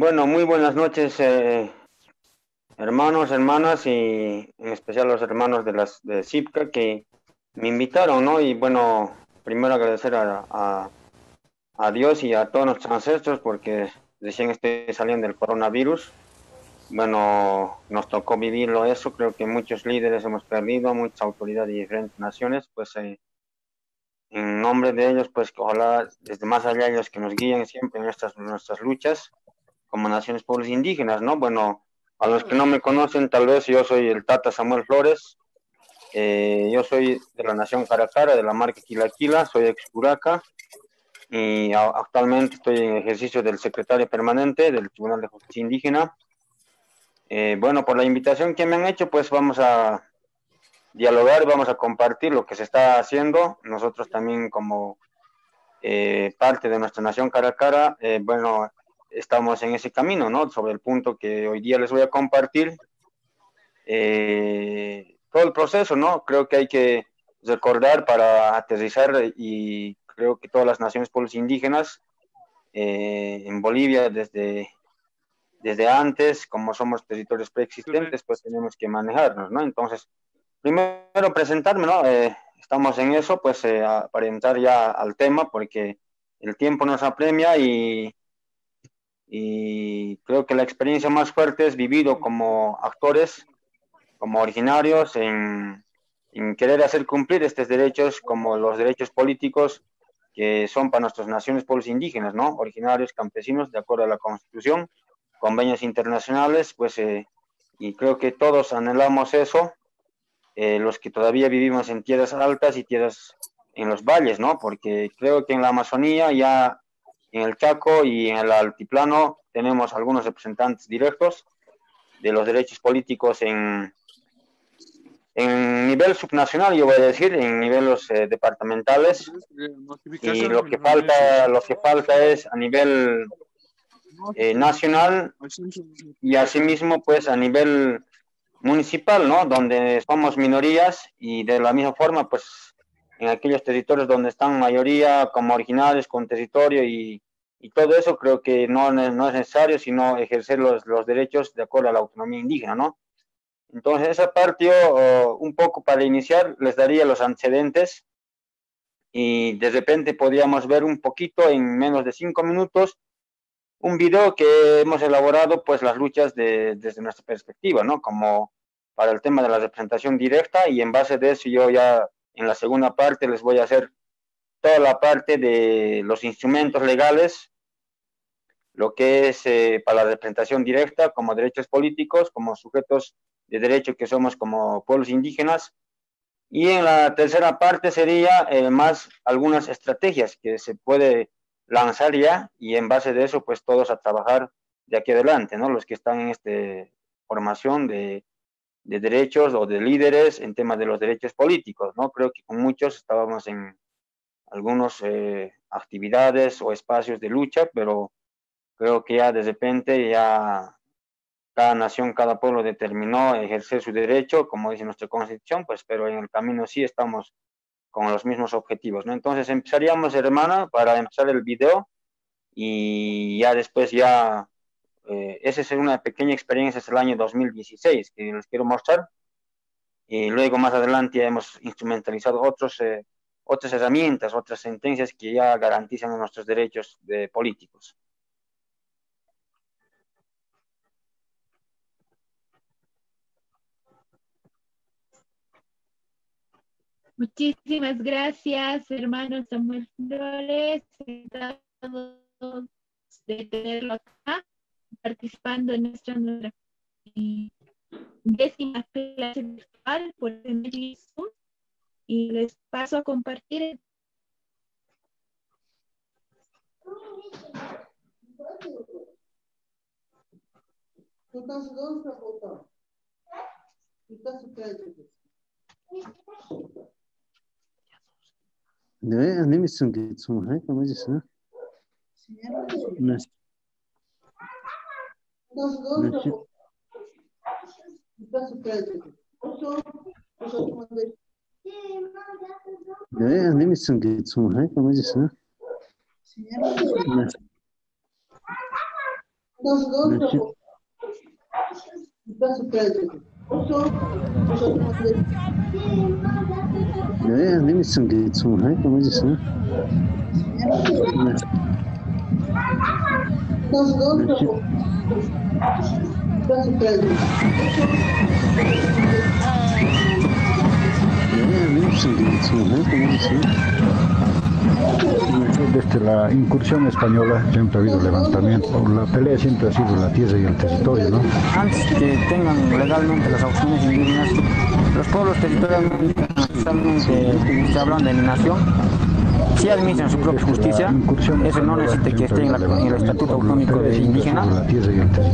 Bueno, muy buenas noches, hermanos, hermanas y en especial los hermanos de CIPCA que me invitaron, ¿no? Y bueno, primero agradecer a Dios y a todos nuestros ancestros porque recién estoy saliendo del coronavirus. Bueno, nos tocó vivirlo eso, creo que muchos líderes hemos perdido, muchas autoridades de diferentes naciones, pues en nombre de ellos, pues ojalá desde más allá ellos que nos guíen siempre en nuestras luchas como naciones pueblos indígenas, ¿no? Bueno, a los que no me conocen, tal vez yo soy el Tata Samuel Flores, yo soy de la nación Caracara, de la marca Quilaquila, soy ex Curaca y actualmente estoy en ejercicio del secretario permanente del Tribunal de Justicia Indígena. Bueno, por la invitación que me han hecho, pues vamos a dialogar, vamos a compartir lo que se está haciendo. Nosotros también como parte de nuestra nación Caracara, bueno, estamos en ese camino, ¿no? Sobre el punto que hoy día les voy a compartir, todo el proceso, ¿no? Creo que hay que recordar para aterrizar y creo que todas las naciones pueblos indígenas en Bolivia desde antes, como somos territorios preexistentes, pues tenemos que manejarnos, ¿no? Entonces, primero presentarme, ¿no? Estamos en eso, pues para entrar ya al tema, porque el tiempo nos apremia y creo que la experiencia más fuerte es vivido como actores, como originarios, en querer hacer cumplir estos derechos como los derechos políticos que son para nuestras naciones pueblos indígenas, ¿no? Originarios, campesinos, de acuerdo a la Constitución, convenios internacionales, pues, y creo que todos anhelamos eso, los que todavía vivimos en tierras altas y tierras en los valles, ¿no? Porque creo que en la Amazonía, ya en el Chaco y en el altiplano, tenemos algunos representantes directos de los derechos políticos en nivel subnacional, yo voy a decir, en niveles departamentales, y lo que falta es a nivel nacional y asimismo pues a nivel municipal, ¿no? Donde somos minorías y de la misma forma pues en aquellos territorios donde están mayoría como originarios con territorio y todo eso creo que no es necesario sino ejercer los derechos de acuerdo a la autonomía indígena, ¿no? Entonces esa parte yo un poco para iniciar les daría los antecedentes y de repente podríamos ver un poquito en menos de 5 minutos un video que hemos elaborado, pues las luchas desde nuestra perspectiva, ¿no? Como para el tema de la representación directa y en base de eso yo ya en la segunda parte les voy a hacer toda la parte de los instrumentos legales, lo que es para la representación directa como derechos políticos, como sujetos de derecho que somos como pueblos indígenas. Y en la tercera parte sería más algunas estrategias que se puede lanzar ya y en base de eso pues todos a trabajar de aquí adelante, ¿no? Los que están en esta formación de derechos o de líderes en temas de los derechos políticos, ¿no? Creo que con muchos estábamos en algunas actividades o espacios de lucha, pero creo que ya de repente ya cada nación, cada pueblo determinó ejercer su derecho, como dice nuestra constitución, pues, pero en el camino sí estamos con los mismos objetivos, ¿no? Entonces empezaríamos, hermana, para empezar el video y ya después esa es una pequeña experiencia, es el año 2016 que les quiero mostrar y luego más adelante ya hemos instrumentalizado otras herramientas, otras sentencias que ya garantizan nuestros derechos políticos. Muchísimas gracias, hermano Samuel Flores, de tenerlo acá, participando en nuestra 10ª clase virtual por el Zoom, y les paso a compartir. 네, 아니면 숨기 좀 해. 그럼 이제 네. 네, 아니면 숨기 좀 해. 그럼 이제 네. Desde la incursión española siempre ha habido levantamiento. La pelea siempre ha sido la tierra y el territorio, ¿no? Antes que tengan legalmente las autonomías indígenas, los pueblos territorialmente se hablan de nación. Si administran su propia justicia, eso no necesita que esté en el Estatuto Autonómico de Indígena,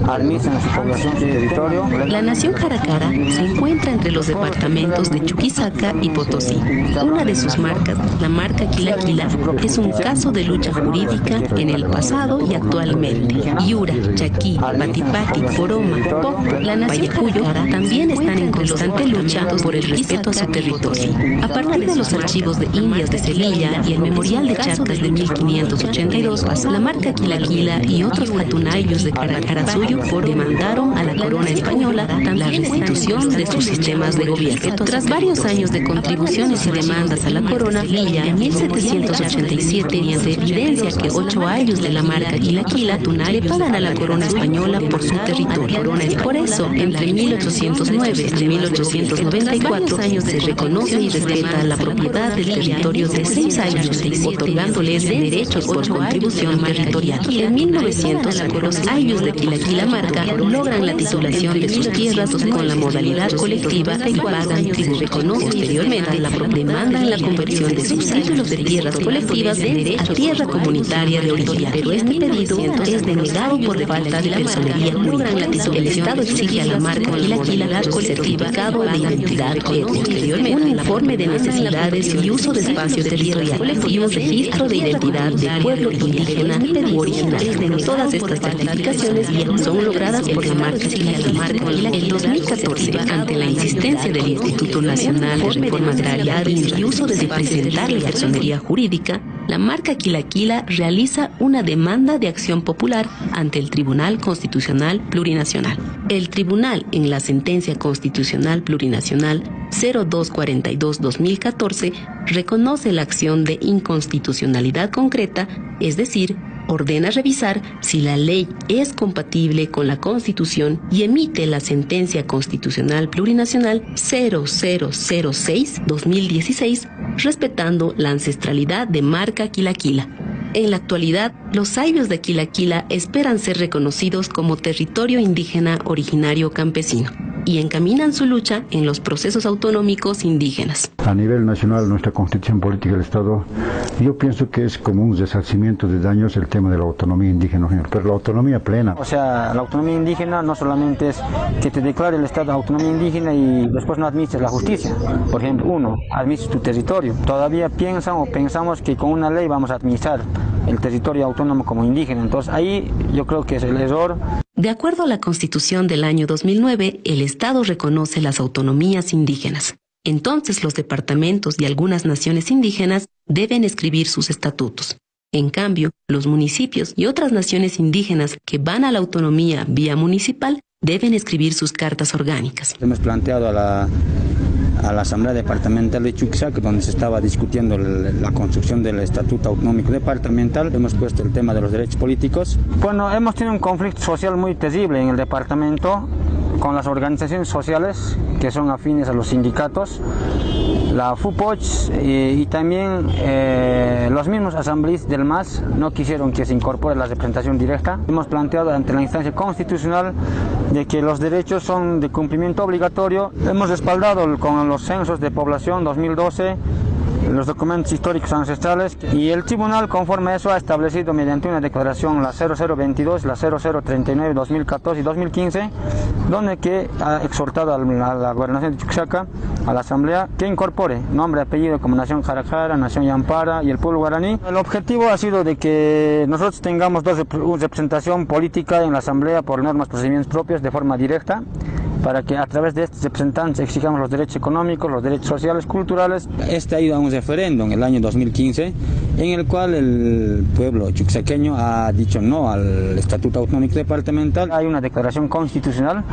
administran su población, su territorio. La nación Jaracara se encuentra entre los departamentos de Chuquisaca y Potosí. Una de sus marcas, la marca Quilaquila, es un caso de lucha jurídica en el pasado y actualmente. Yura, Chaquí, Batipati, Poroma, Poco, la nación Jaracara también están en constante lucha por el respeto a su territorio. A partir de los archivos de Indias de Sevilla y el Memorial de Chacas de 1582, la marca Quilaquila y otros jatunayos de Caracarasuyo demandaron a la corona española la restitución de sus sistemas de gobierno. Tras varios años de contribuciones y demandas a la corona, en 1787 se evidencia que 8 ayllus de la marca Quilaquila le pagan a la corona española por su territorio. Por eso, entre 1809 y 1894 se reconoce y respeta la propiedad del territorio de 6 ayllus, otorgándoles derechos por contribución territorial. En 1900, los ayllus de Quilaquila Marca logran la titulación de sus tierras con la modalidad colectiva y pagan tributo. Posteriormente, demandan la conversión de sus títulos de tierras colectivas a tierra comunitaria de origen. Pero este pedido es denegado por falta de personería. Logran la titulación. El Estado exige a la marca Quilaquila un certificado de identidad étnica. Posteriormente, un informe de necesidades y uso de espacio territorial y un registro de identidad de pueblo indígena u original. Todas estas certificaciones son logradas por la marca Quilaquila. En 2014, ante la insistencia del Instituto Nacional de Reforma Agraria y uso de presentar la personería jurídica, la marca Quilaquila realiza una demanda de acción popular ante el Tribunal Constitucional Plurinacional. El tribunal, en la sentencia constitucional plurinacional 0242-2014, reconoce la acción de inconstitucionalidad concreta, es decir, ordena revisar si la ley es compatible con la Constitución y emite la sentencia constitucional plurinacional 0006-2016, respetando la ancestralidad de marca Quilaquila. En la actualidad, los ayllus de Quilaquila esperan ser reconocidos como territorio indígena originario campesino y encaminan su lucha en los procesos autonómicos indígenas. A nivel nacional, nuestra constitución política del Estado, yo pienso que es como un resarcimiento de daños el tema de la autonomía indígena, pero la autonomía plena. O sea, la autonomía indígena no solamente es que te declare el Estado de autonomía indígena y después no administres la justicia. Por ejemplo, administres tu territorio. Todavía pensamos que con una ley vamos a administrar el territorio autónomo como indígena. Entonces ahí yo creo que es el error. De acuerdo a la Constitución del año 2009, el Estado reconoce las autonomías indígenas. Entonces los departamentos y algunas naciones indígenas deben escribir sus estatutos. En cambio, los municipios y otras naciones indígenas que van a la autonomía vía municipal deben escribir sus cartas orgánicas. Hemos planteado a la Asamblea Departamental de Chuquisaca, donde se estaba discutiendo la construcción del Estatuto Autonómico Departamental. Hemos puesto el tema de los derechos políticos. Bueno, hemos tenido un conflicto social muy terrible en el departamento con las organizaciones sociales que son afines a los sindicatos, la FUPOCH y también los mismos asambleístas del MAS no quisieron que se incorpore la representación directa. Hemos planteado ante la instancia constitucional de que los derechos son de cumplimiento obligatorio. Hemos respaldado con los censos de población 2012, los documentos históricos ancestrales, y el tribunal conforme a eso ha establecido mediante una declaración la 0022, la 0039, 2014 y 2015, donde que ha exhortado a la gobernación de Chuquisaca, a la asamblea, que incorpore nombre y apellido como Nación Jaracara, Nación Yampara y el pueblo guaraní. El objetivo ha sido de que nosotros tengamos una representación política en la asamblea por normas, procedimientos propios de forma directa, para que a través de estos representantes exijamos los derechos económicos, los derechos sociales, culturales. Este ha ido a un referéndum en el año 2015 en el cual el pueblo chuquisaqueño ha dicho no al Estatuto Autonómico Departamental. Hay una declaración constitucional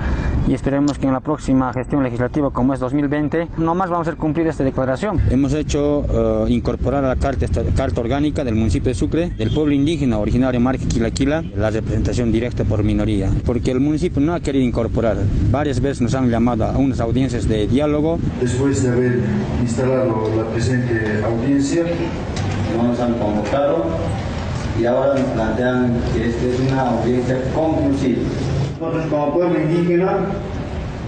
y esperemos que en la próxima gestión legislativa, como es 2020, no más vamos a hacer cumplir esta declaración. Hemos hecho incorporar a la carta orgánica del municipio de Sucre, del pueblo indígena originario Marca Quilaquila, la representación directa por minoría, porque el municipio no ha querido incorporar. Varias veces nos han llamado a unas audiencias de diálogo. Después de haber instalado la presente audiencia, no nos han convocado y ahora nos plantean que esta es una audiencia conclusiva. Nosotros como pueblo indígena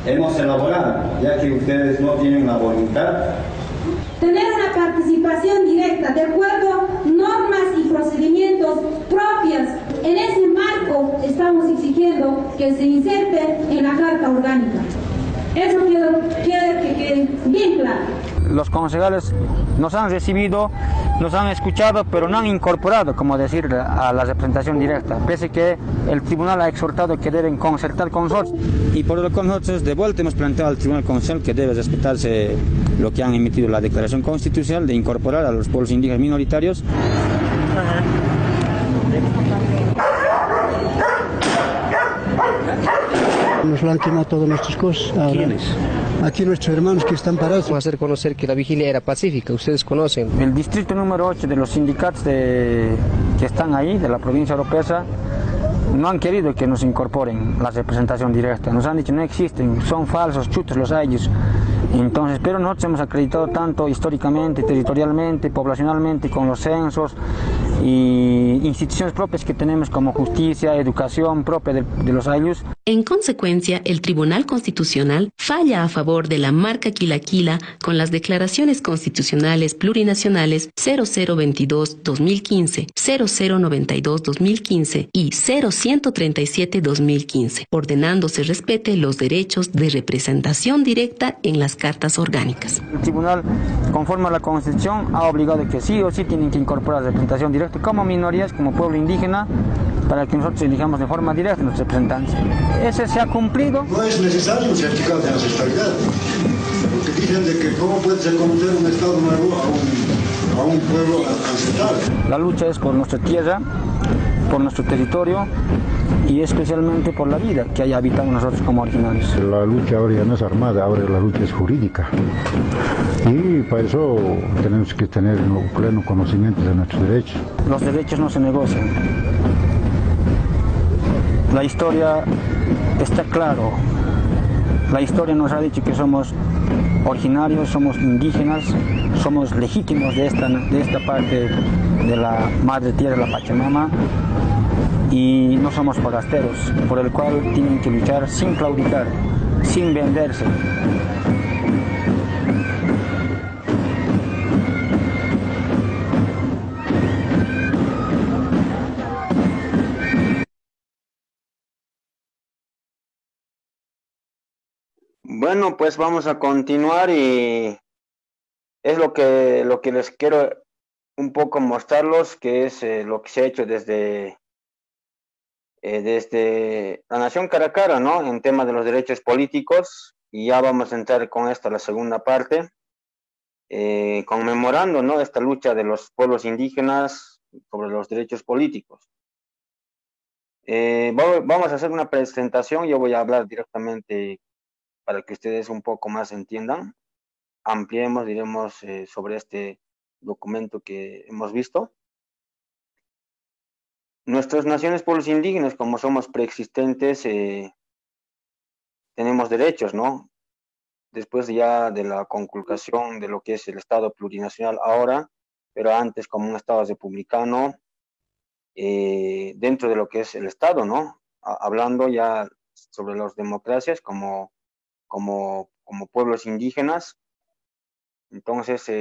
hemos elaborado, ya que ustedes no tienen la voluntad. Tener una participación directa de acuerdo a normas y procedimientos propias. En ese marco estamos exigiendo que se inserte en la Carta Orgánica. Eso quiero que quede bien claro. Los concejales nos han recibido, nos han escuchado, pero no han incorporado, como decir, a la representación directa, pese que el tribunal ha exhortado que deben concertar con nosotros. Y por lo que nosotros de vuelta hemos planteado al tribunal constitucional que debe respetarse lo que han emitido la declaración constitucional de incorporar a los pueblos indígenas minoritarios. Nos lo han quemado todas nuestras cosas. ¿Quiénes? Aquí nuestros hermanos que están parados. Vamos a hacer conocer que la vigilia era pacífica, ustedes conocen. El distrito número 8 de los sindicatos que están ahí, de la provincia europea, no han querido que nos incorporen la representación directa. Nos han dicho no existen, son falsos, chutos los ellos. Entonces, pero nosotros hemos acreditado tanto históricamente, territorialmente, poblacionalmente, con los censos y instituciones propias que tenemos como justicia, educación propia de los ayllus. En consecuencia, el Tribunal Constitucional falla a favor de la Marca Quilaquila con las declaraciones constitucionales plurinacionales 0022-2015, 0092-2015 y 0137-2015, ordenando se respete los derechos de representación directa en las cartas orgánicas. El Tribunal, conforme a la Constitución, ha obligado que sí o sí tienen que incorporar representación directa como minorías, como pueblo indígena, para que nosotros elijamos de forma directa a nuestros representantes. Ese se ha cumplido. No es necesario un certificado de ancestralidad, porque dicen de que cómo puede reconocer un Estado nuevo a un pueblo ancestral. La lucha es por nuestra tierra, por nuestro territorio y especialmente por la vida que haya habitado nosotros como originarios. La lucha ahora ya no es armada, ahora la lucha es jurídica. Y para eso tenemos que tener un pleno conocimiento de nuestros derechos. Los derechos no se negocian. La historia está claro. La historia nos ha dicho que somos originarios, somos indígenas, somos legítimos de esta parte de la madre tierra, la Pachamama, y no somos forasteros, por el cual tienen que luchar sin claudicar, sin venderse. Bueno, pues vamos a continuar y es lo que les quiero un poco mostrarlos, que es lo que se ha hecho desde la Nación Cara a Cara, ¿no? En tema de los derechos políticos, y ya vamos a entrar con esto a la segunda parte, conmemorando, ¿no?, esta lucha de los pueblos indígenas sobre los derechos políticos. Vamos a hacer una presentación, yo voy a hablar directamente para que ustedes un poco más entiendan, ampliemos, diremos, sobre este documento que hemos visto. Nuestras naciones, pueblos indígenas, como somos preexistentes, tenemos derechos, ¿no? Después ya de la conculcación de lo que es el Estado plurinacional ahora, pero antes como un Estado republicano, dentro de lo que es el Estado, ¿no? Hablando ya sobre las democracias como pueblos indígenas. Entonces,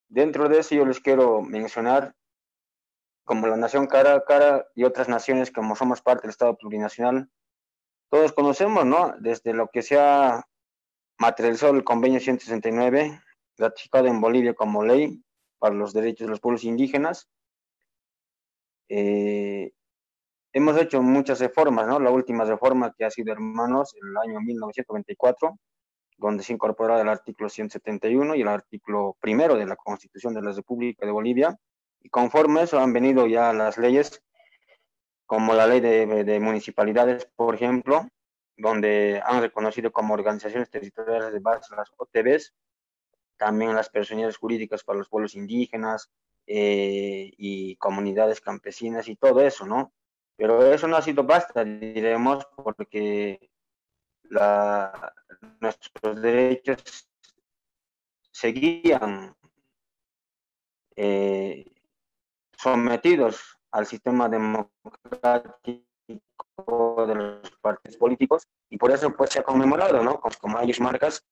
dentro de eso yo les quiero mencionar como la Nación Cara a Cara y otras naciones como somos parte del Estado plurinacional. Todos conocemos, ¿no?, desde lo que se ha materializado el Convenio 169, ratificado en Bolivia como ley para los derechos de los pueblos indígenas. Hemos hecho muchas reformas, ¿no? La última reforma que ha sido, hermanos, en el año 1994, donde se incorpora el artículo 171 y el artículo 1 de la Constitución de la República de Bolivia, y conforme eso han venido ya las leyes, como la ley de municipalidades, por ejemplo, donde han reconocido como organizaciones territoriales de base las OTBs, también las personalidades jurídicas para los pueblos indígenas y comunidades campesinas y todo eso, ¿no? Pero eso no ha sido basta, diremos, porque nuestros derechos seguían sometidos al sistema democrático de los partidos políticos, y por eso pues se ha conmemorado, ¿no? Como ellos marcas,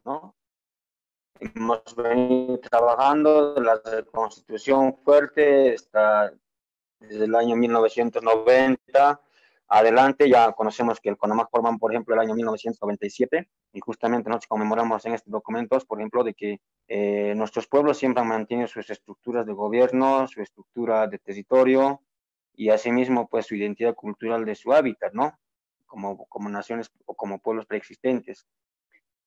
¿no? Hemos venido trabajando, la Constitución fuerte está desde el año 1990 adelante. Ya conocemos que el CONAMAC forman, por ejemplo, el año 1997, y justamente nos conmemoramos en estos documentos, por ejemplo, de que nuestros pueblos siempre han mantenido sus estructuras de gobierno, su estructura de territorio, y asimismo, pues, su identidad cultural de su hábitat, ¿no? Como naciones o como pueblos preexistentes.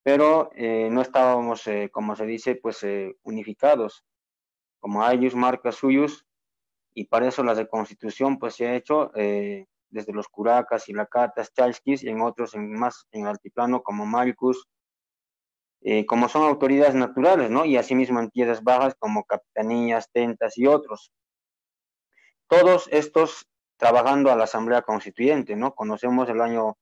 Pero no estábamos, como se dice, pues, unificados, como ellos, marcas suyos, y para eso la reconstitución pues se ha hecho desde los Curacas, Ilacatas, Chalskis, y en otros más en el altiplano como Malcus, como son autoridades naturales, ¿no? Y asimismo en tierras bajas como capitanías, tentas y otros. Todos estos trabajando a la Asamblea Constituyente, ¿no? Conocemos el año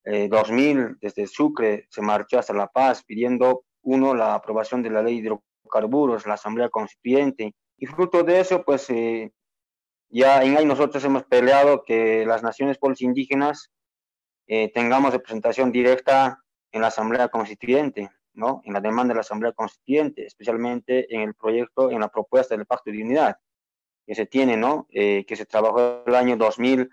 2000, desde Sucre se marchó hasta La Paz pidiendo, la aprobación de la ley de hidrocarburos, la Asamblea Constituyente, y fruto de eso, pues, ya en ahí nosotros hemos peleado que las naciones pueblos indígenas tengamos representación directa en la Asamblea Constituyente, ¿no? En la demanda de la Asamblea Constituyente, especialmente en el proyecto, en la propuesta del Pacto de Unidad que se tiene, ¿no? Que se trabajó el año 2000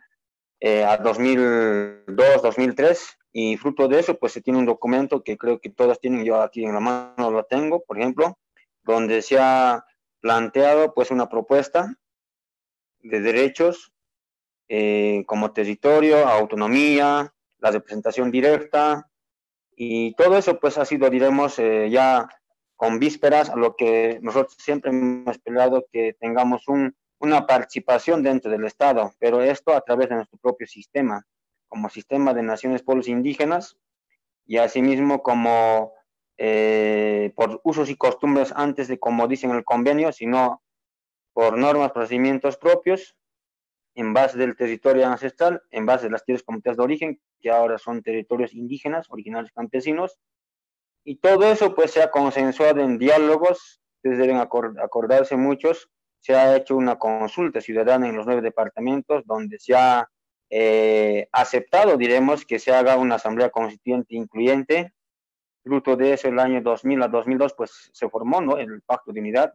a 2002, 2003, y fruto de eso, pues se tiene un documento que creo que todos tienen, yo aquí en la mano lo tengo, por ejemplo, donde se ha planteado, pues, una propuesta de derechos como territorio, autonomía, la representación directa, y todo eso pues ha sido, diremos, ya con vísperas a lo que nosotros siempre hemos esperado, que tengamos una participación dentro del Estado, pero esto a través de nuestro propio sistema, como sistema de naciones pueblos indígenas, y asimismo como por usos y costumbres antes de, como dicen en el convenio, sino por normas, procedimientos propios, en base del territorio ancestral, en base de las tierras comunitarias de origen, que ahora son territorios indígenas, originarios campesinos, y todo eso pues se ha consensuado en diálogos, ustedes deben acordarse muchos, se ha hecho una consulta ciudadana en los 9 departamentos, donde se ha aceptado, diremos, que se haga una asamblea constituyente incluyente. Fruto de eso, el año 2000 a 2002, pues se formó, ¿no?, el Pacto de Unidad,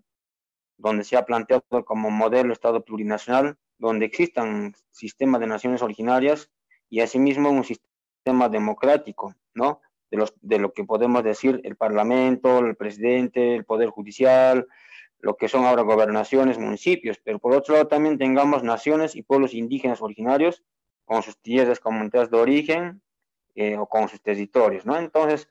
donde se ha planteado como modelo Estado plurinacional, donde existan sistemas de naciones originarias y asimismo un sistema democrático, ¿no? De lo que podemos decir el Parlamento, el presidente, el Poder Judicial, lo que son ahora gobernaciones, municipios, pero por otro lado también tengamos naciones y pueblos indígenas originarios con sus tierras comunitarias de origen o con sus territorios, ¿no? Entonces,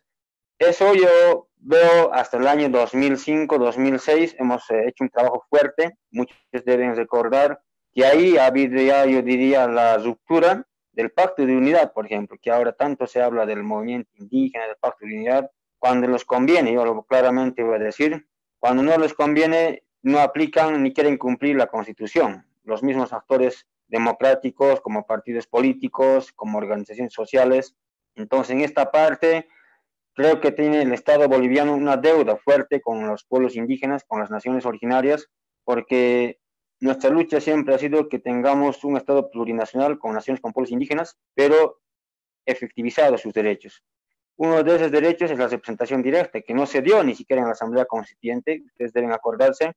eso yo veo hasta el año 2005, 2006, hemos hecho un trabajo fuerte. Muchos deben recordar que ahí ha habido ya, yo diría, la ruptura del Pacto de Unidad, por ejemplo, que ahora tanto se habla del movimiento indígena, del Pacto de Unidad, cuando les conviene, yo lo claramente voy a decir, cuando no les conviene, no aplican ni quieren cumplir la Constitución. Los mismos actores democráticos, como partidos políticos, como organizaciones sociales. Entonces, en esta parte, creo que tiene el Estado boliviano una deuda fuerte con los pueblos indígenas, con las naciones originarias, porque nuestra lucha siempre ha sido que tengamos un Estado plurinacional con naciones, con pueblos indígenas, pero efectivizado sus derechos. Uno de esos derechos es la representación directa, que no se dio ni siquiera en la Asamblea Constituyente. Ustedes deben acordarse,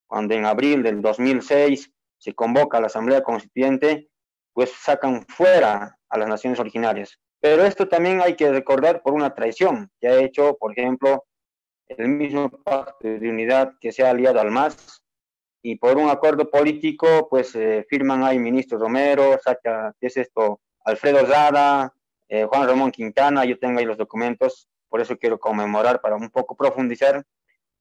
cuando en abril del 2006 se convoca a la Asamblea Constituyente, pues sacan fuera a las naciones originarias. Pero esto también hay que recordar por una traición que ha hecho, por ejemplo, el mismo Pacto de Unidad, que se ha aliado al MAS, y por un acuerdo político, pues firman ahí ministro Romero, saca, ¿qué es esto?, Alfredo Zada, Juan Ramón Quintana, yo tengo ahí los documentos, por eso quiero conmemorar para un poco profundizar.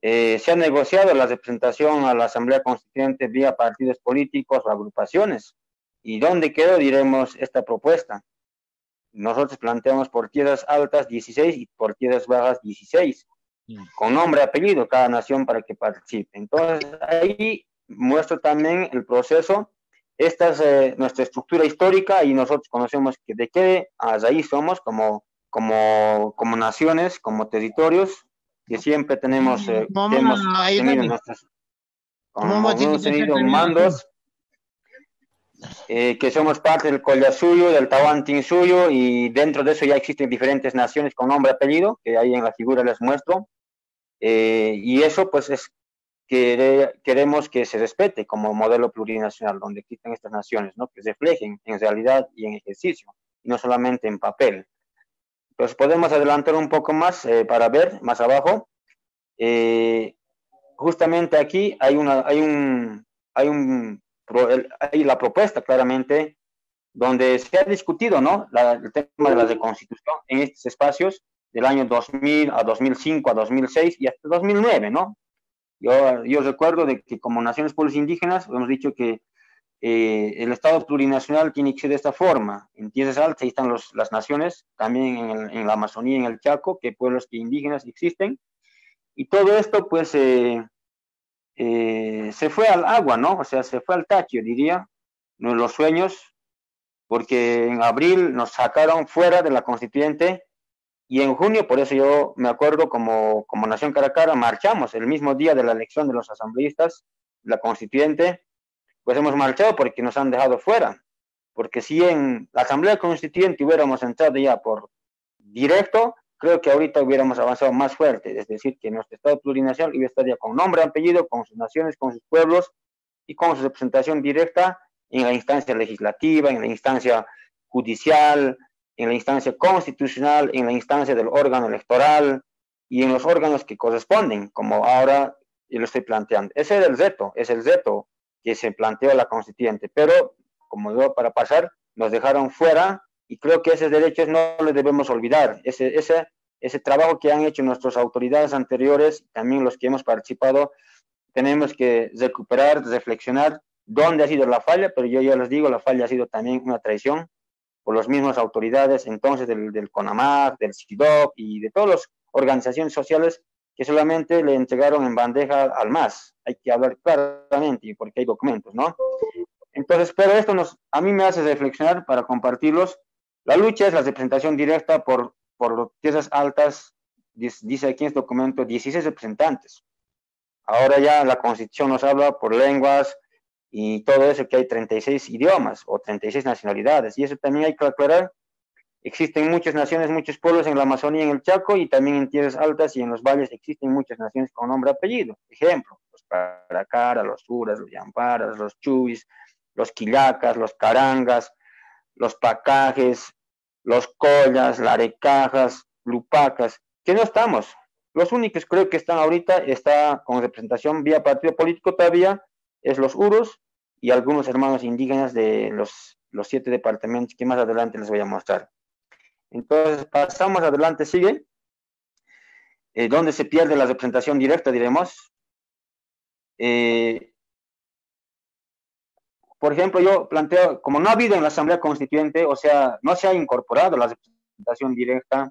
Se ha negociado la representación a la Asamblea Constituyente vía partidos políticos o agrupaciones. ¿Y dónde quedó, diremos, esta propuesta? Nosotros planteamos por tierras altas 16 y por tierras bajas 16, con nombre y apellido cada nación para que participe. Entonces, ahí muestro también el proceso. Esta es nuestra estructura histórica y nosotros conocemos que de qué raíz somos como naciones, como territorios, que siempre tenemos, hemos tenido nuestras, hemos tenido mandos, que somos parte del Collasuyo, del Tahuantinsuyo, y dentro de eso ya existen diferentes naciones con nombre y apellido, que ahí en la figura les muestro, y eso pues es queremos que se respete como modelo plurinacional, donde existen estas naciones, ¿no? Que se reflejen en realidad y en ejercicio, y no solamente en papel. Entonces podemos adelantar un poco más para ver más abajo. Justamente aquí hay la propuesta claramente donde se ha discutido, ¿no? El tema de la reconstitución en estos espacios del año 2000 a 2005 a 2006 y hasta 2009, ¿no? Yo recuerdo de que como naciones pueblos indígenas hemos dicho que el Estado plurinacional tiene que ser de esta forma. En tierras altas ahí están las naciones, también en la Amazonía, en el Chaco, que pueblos indígenas existen. Y todo esto pues se fue al agua, ¿no? O sea, se fue al tacho, diría, los sueños, porque en abril nos sacaron fuera de la constituyente. Y en junio, por eso yo me acuerdo, como Nación Caracara, marchamos el mismo día de la elección de los asambleístas, la constituyente, pues hemos marchado porque nos han dejado fuera. Porque si en la Asamblea Constituyente hubiéramos entrado ya por directo, creo que ahorita hubiéramos avanzado más fuerte, es decir, que nuestro Estado plurinacional iba a estar ya con nombre, apellido, con sus naciones, con sus pueblos y con su representación directa en la instancia legislativa, en la instancia judicial, en la instancia constitucional, en la instancia del órgano electoral y en los órganos que corresponden, como ahora yo lo estoy planteando. Ese es el reto que se planteó la constituyente, pero como digo, para pasar, nos dejaron fuera y creo que esos derechos no los debemos olvidar. Ese trabajo que han hecho nuestras autoridades anteriores, también los que hemos participado, tenemos que recuperar, reflexionar dónde ha sido la falla, pero yo ya les digo, la falla ha sido también una traición por las mismas autoridades, entonces del CONAMAC, del CIDOC y de todas las organizaciones sociales que solamente le entregaron en bandeja al MAS. Hay que hablar claramente porque hay documentos, ¿no? Entonces, pero esto a mí me hace reflexionar para compartirlos. La lucha es la representación directa por tierras altas, dice aquí en este documento, 16 representantes. Ahora ya la Constitución nos habla por lenguas, y todo eso, que hay 36 idiomas o 36 nacionalidades, y eso también hay que aclarar. Existen muchas naciones, muchos pueblos en la Amazonía y en el Chaco, y también en tierras altas y en los valles existen muchas naciones con nombre y apellido. Ejemplo, los Caracara, los Uras, los Yamparas, los Chubis, los Quillacas, los Carangas, los Pacajes, los Collas, Larecajas, Lupacas, que no estamos. Los únicos creo que están ahorita, está con representación vía partido político todavía, es los Urus y algunos hermanos indígenas de los 7 departamentos que más adelante les voy a mostrar. Entonces, pasamos adelante, sigue. ¿Dónde se pierde la representación directa, diremos? Por ejemplo, yo planteo, como no ha habido en la Asamblea Constituyente, o sea, no se ha incorporado la representación directa,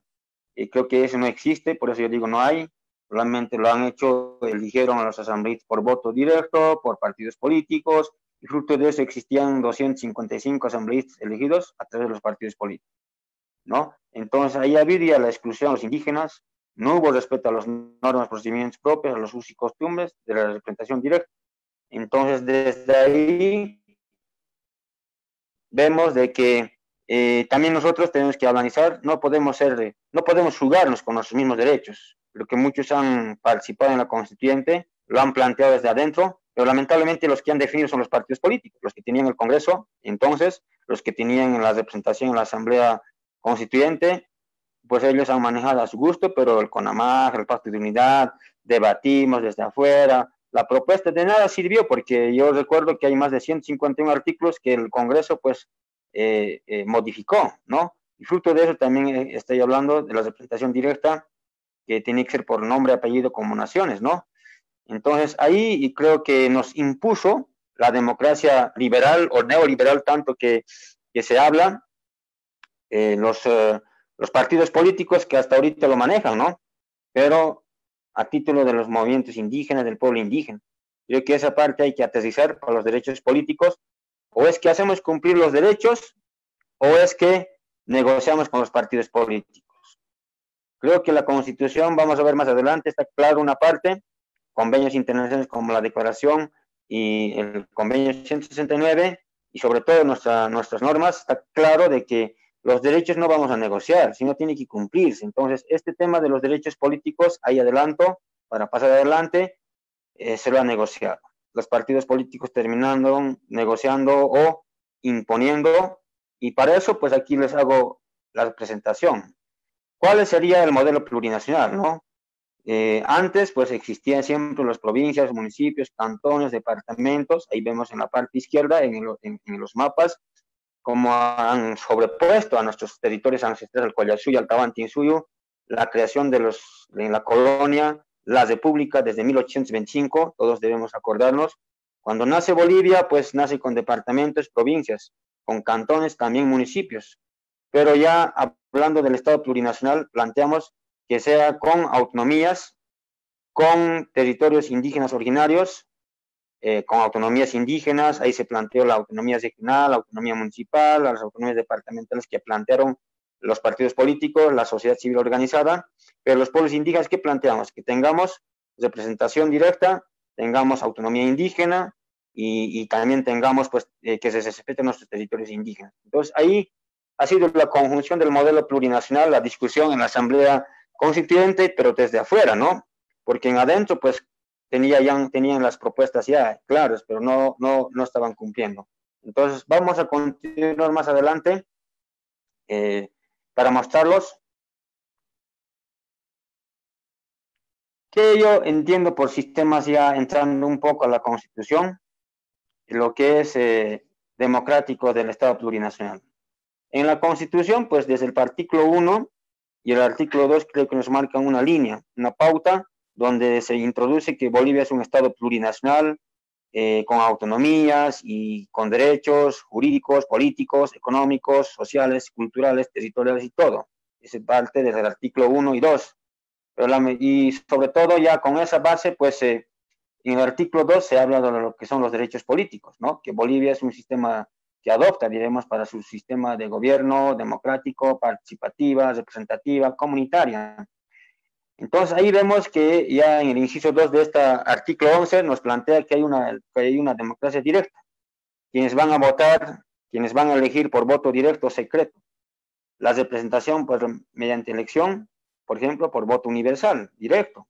creo que eso no existe, por eso yo digo no hay. Solamente lo han hecho, eligieron a los asambleístas por voto directo, por partidos políticos, y fruto de eso existían 255 asambleístas elegidos a través de los partidos políticos, ¿no? Entonces ahí había la exclusión a los indígenas, no hubo respeto a las normas, procedimientos propios, a los usos y costumbres de la representación directa. Entonces desde ahí vemos de que también nosotros tenemos que analizar, no podemos jugarnos con nuestros mismos derechos. Lo que muchos han participado en la constituyente, lo han planteado desde adentro, pero lamentablemente los que han definido son los partidos políticos, los que tenían el Congreso, entonces, los que tenían la representación en la Asamblea Constituyente, pues ellos han manejado a su gusto, pero el CONAMAG, el Pacto de Unidad, debatimos desde afuera, la propuesta de nada sirvió, porque yo recuerdo que hay más de 151 artículos que el Congreso, pues, modificó, ¿no? Y fruto de eso también estoy hablando de la representación directa, que tiene que ser por nombre, apellido, como naciones, ¿no? Entonces ahí creo que nos impuso la democracia liberal o neoliberal, tanto que se habla, los partidos políticos que hasta ahorita lo manejan, ¿no? Pero a título de los movimientos indígenas, del pueblo indígena. Creo que esa parte hay que aterrizar para los derechos políticos, o es que hacemos cumplir los derechos, o es que negociamos con los partidos políticos. Creo que la Constitución, vamos a ver más adelante, está claro una parte, convenios internacionales como la Declaración y el Convenio 169, y sobre todo nuestras normas, está claro de que los derechos no vamos a negociar, sino tiene que cumplirse. Entonces, este tema de los derechos políticos, ahí adelanto, para pasar adelante, se lo ha negociado. Los partidos políticos terminando negociando o imponiendo, y para eso, pues aquí les hago la presentación. ¿Cuál sería el modelo plurinacional, no? Antes, pues existían siempre las provincias, municipios, cantones, departamentos. Ahí vemos en la parte izquierda, en los mapas, cómo han sobrepuesto a nuestros territorios ancestrales, el Collasuyo, el Tahuantinsuyo, la creación en la colonia, la república desde 1825, todos debemos acordarnos. Cuando nace Bolivia, pues nace con departamentos, provincias, con cantones, también municipios. Pero ya hablando del Estado plurinacional, planteamos que sea con autonomías, con territorios indígenas originarios, con autonomías indígenas. Ahí se planteó la autonomía regional, la autonomía municipal, las autonomías departamentales que plantearon los partidos políticos, la sociedad civil organizada, pero los pueblos indígenas, ¿qué planteamos? Que tengamos representación directa, tengamos autonomía indígena y también tengamos, pues, que se respeten nuestros territorios indígenas. Entonces, ahí ha sido la conjunción del modelo plurinacional, la discusión en la Asamblea Constituyente, pero desde afuera, ¿no? Porque en adentro, pues, tenían las propuestas ya claras, pero no estaban cumpliendo. Entonces, vamos a continuar más adelante para mostrarlos que yo entiendo por sistemas, ya entrando un poco a la Constitución, lo que es democrático del Estado plurinacional. En la Constitución, pues desde el artículo 1 y el artículo 2 creo que nos marcan una línea, una pauta, donde se introduce que Bolivia es un Estado plurinacional, con autonomías y con derechos jurídicos, políticos, económicos, sociales, culturales, territoriales y todo. Es parte desde el artículo 1 y 2. Y sobre todo ya con esa base, pues en el artículo 2 se habla de lo que son los derechos políticos, ¿no? Que Bolivia es un sistema que adopta, diremos, para su sistema de gobierno democrático, participativa, representativa, comunitaria. Entonces ahí vemos que ya en el inciso 2 de este artículo 11 nos plantea que hay una democracia directa. Quienes van a votar, quienes van a elegir por voto directo o secreto. La representación, pues, mediante elección, por ejemplo, por voto universal, directo.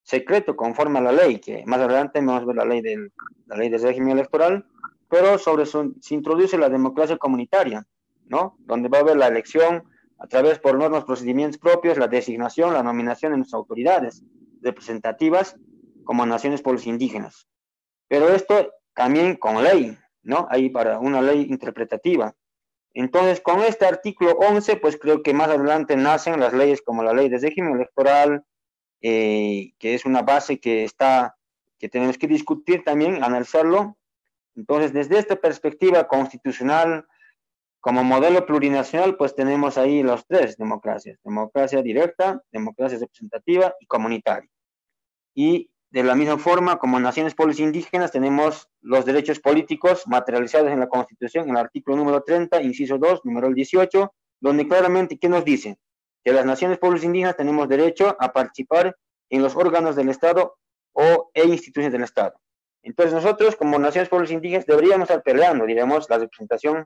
Secreto, conforme a la ley, que más adelante vamos a ver la ley del régimen electoral, pero se introduce la democracia comunitaria, ¿no? Donde va a haber la elección a través por normas, procedimientos propios, la designación, la nominación de nuestras autoridades representativas como naciones pueblos indígenas. Pero esto también con ley, ¿no? Ahí para una ley interpretativa. Entonces, con este artículo 11, pues creo que más adelante nacen las leyes como la ley de régimen electoral, que es una base que tenemos que discutir también, analizarlo. Entonces, desde esta perspectiva constitucional, como modelo plurinacional, pues tenemos ahí las tres democracias: democracia directa, democracia representativa y comunitaria. Y de la misma forma, como naciones pueblos indígenas, tenemos los derechos políticos materializados en la Constitución, en el artículo número 30, inciso 2, número 18, donde claramente, ¿qué nos dice? Que las naciones pueblos indígenas tenemos derecho a participar en los órganos del Estado e instituciones del Estado. Entonces nosotros, como naciones pueblos indígenas, deberíamos estar peleando, digamos, la representación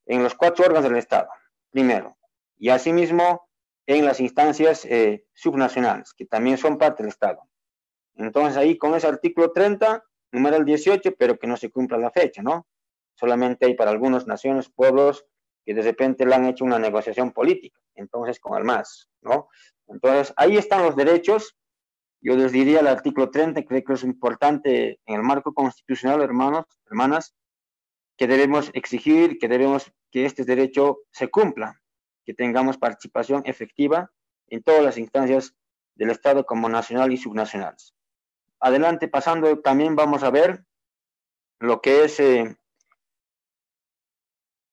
en los 4 órganos del Estado, primero, y asimismo en las instancias subnacionales, que también son parte del Estado. Entonces ahí con ese artículo 30, número 18, pero que no se cumpla la fecha, ¿no? Solamente hay para algunas naciones, pueblos, que de repente le han hecho una negociación política, entonces con el MAS, ¿no? Entonces ahí están los derechos. Yo les diría el artículo 30, creo que es importante en el marco constitucional, hermanos, hermanas, que debemos exigir, que que este derecho se cumpla, que tengamos participación efectiva en todas las instancias del Estado como nacional y subnacionales. Adelante, pasando, también vamos a ver lo que es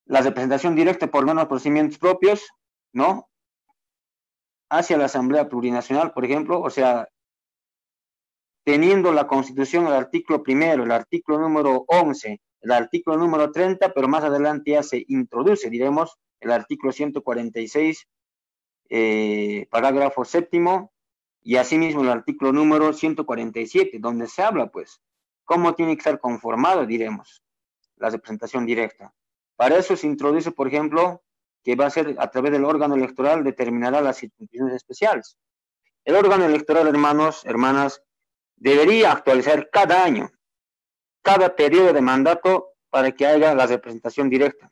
la representación directa por menos procedimientos propios, ¿no? Hacia la Asamblea Plurinacional, por ejemplo, o sea, teniendo la Constitución el artículo primero, el artículo número 11, el artículo número 30, pero más adelante ya se introduce, diremos, el artículo 146, parágrafo séptimo, y asimismo el artículo número 147, donde se habla, pues, cómo tiene que estar conformado, diremos, la representación directa. Para eso se introduce, por ejemplo, que va a ser a través del órgano electoral determinará las circunscripciones especiales. El órgano electoral, hermanos, hermanas, debería actualizar cada año, cada periodo de mandato para que haya la representación directa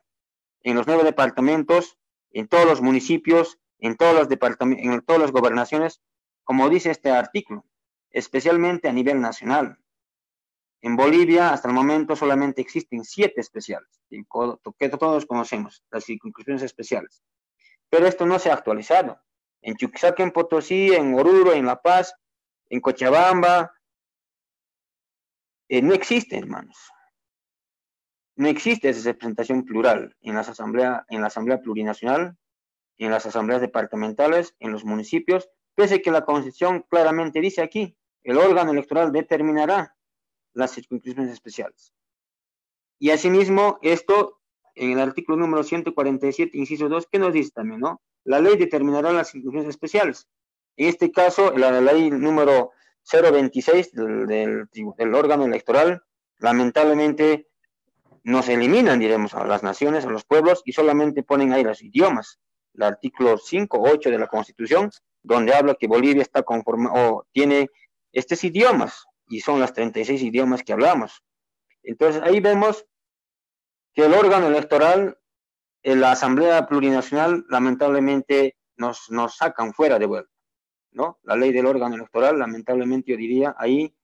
en los 9 departamentos, en todos los municipios, en todos los departamentos, en todas las gobernaciones, como dice este artículo, especialmente a nivel nacional. En Bolivia, hasta el momento, solamente existen 7 especiales, que todos conocemos, las circunscripciones especiales. Pero esto no se ha actualizado. En Chuquisaca, en Potosí, en Oruro, en La Paz, en Cochabamba, no existe, hermanos. No existe esa representación plural en la Asamblea Plurinacional, en las asambleas departamentales, en los municipios, pese a que la Constitución claramente dice aquí, el órgano electoral determinará las circunscripciones especiales. Y asimismo, esto en el artículo número 147, inciso 2, ¿qué nos dice también, no? La ley determinará las circunscripciones especiales. En este caso, la ley número 026 del órgano electoral, lamentablemente nos eliminan, diremos, a las naciones, a los pueblos, y solamente ponen ahí los idiomas. El artículo 5, 8 de la Constitución, donde habla que Bolivia está conformado, o tiene estos idiomas, y son las 36 idiomas que hablamos. Entonces ahí vemos que el órgano electoral, en la Asamblea Plurinacional, lamentablemente nos sacan fuera de vuelta, ¿no? La ley del órgano electoral, lamentablemente yo diría, ahí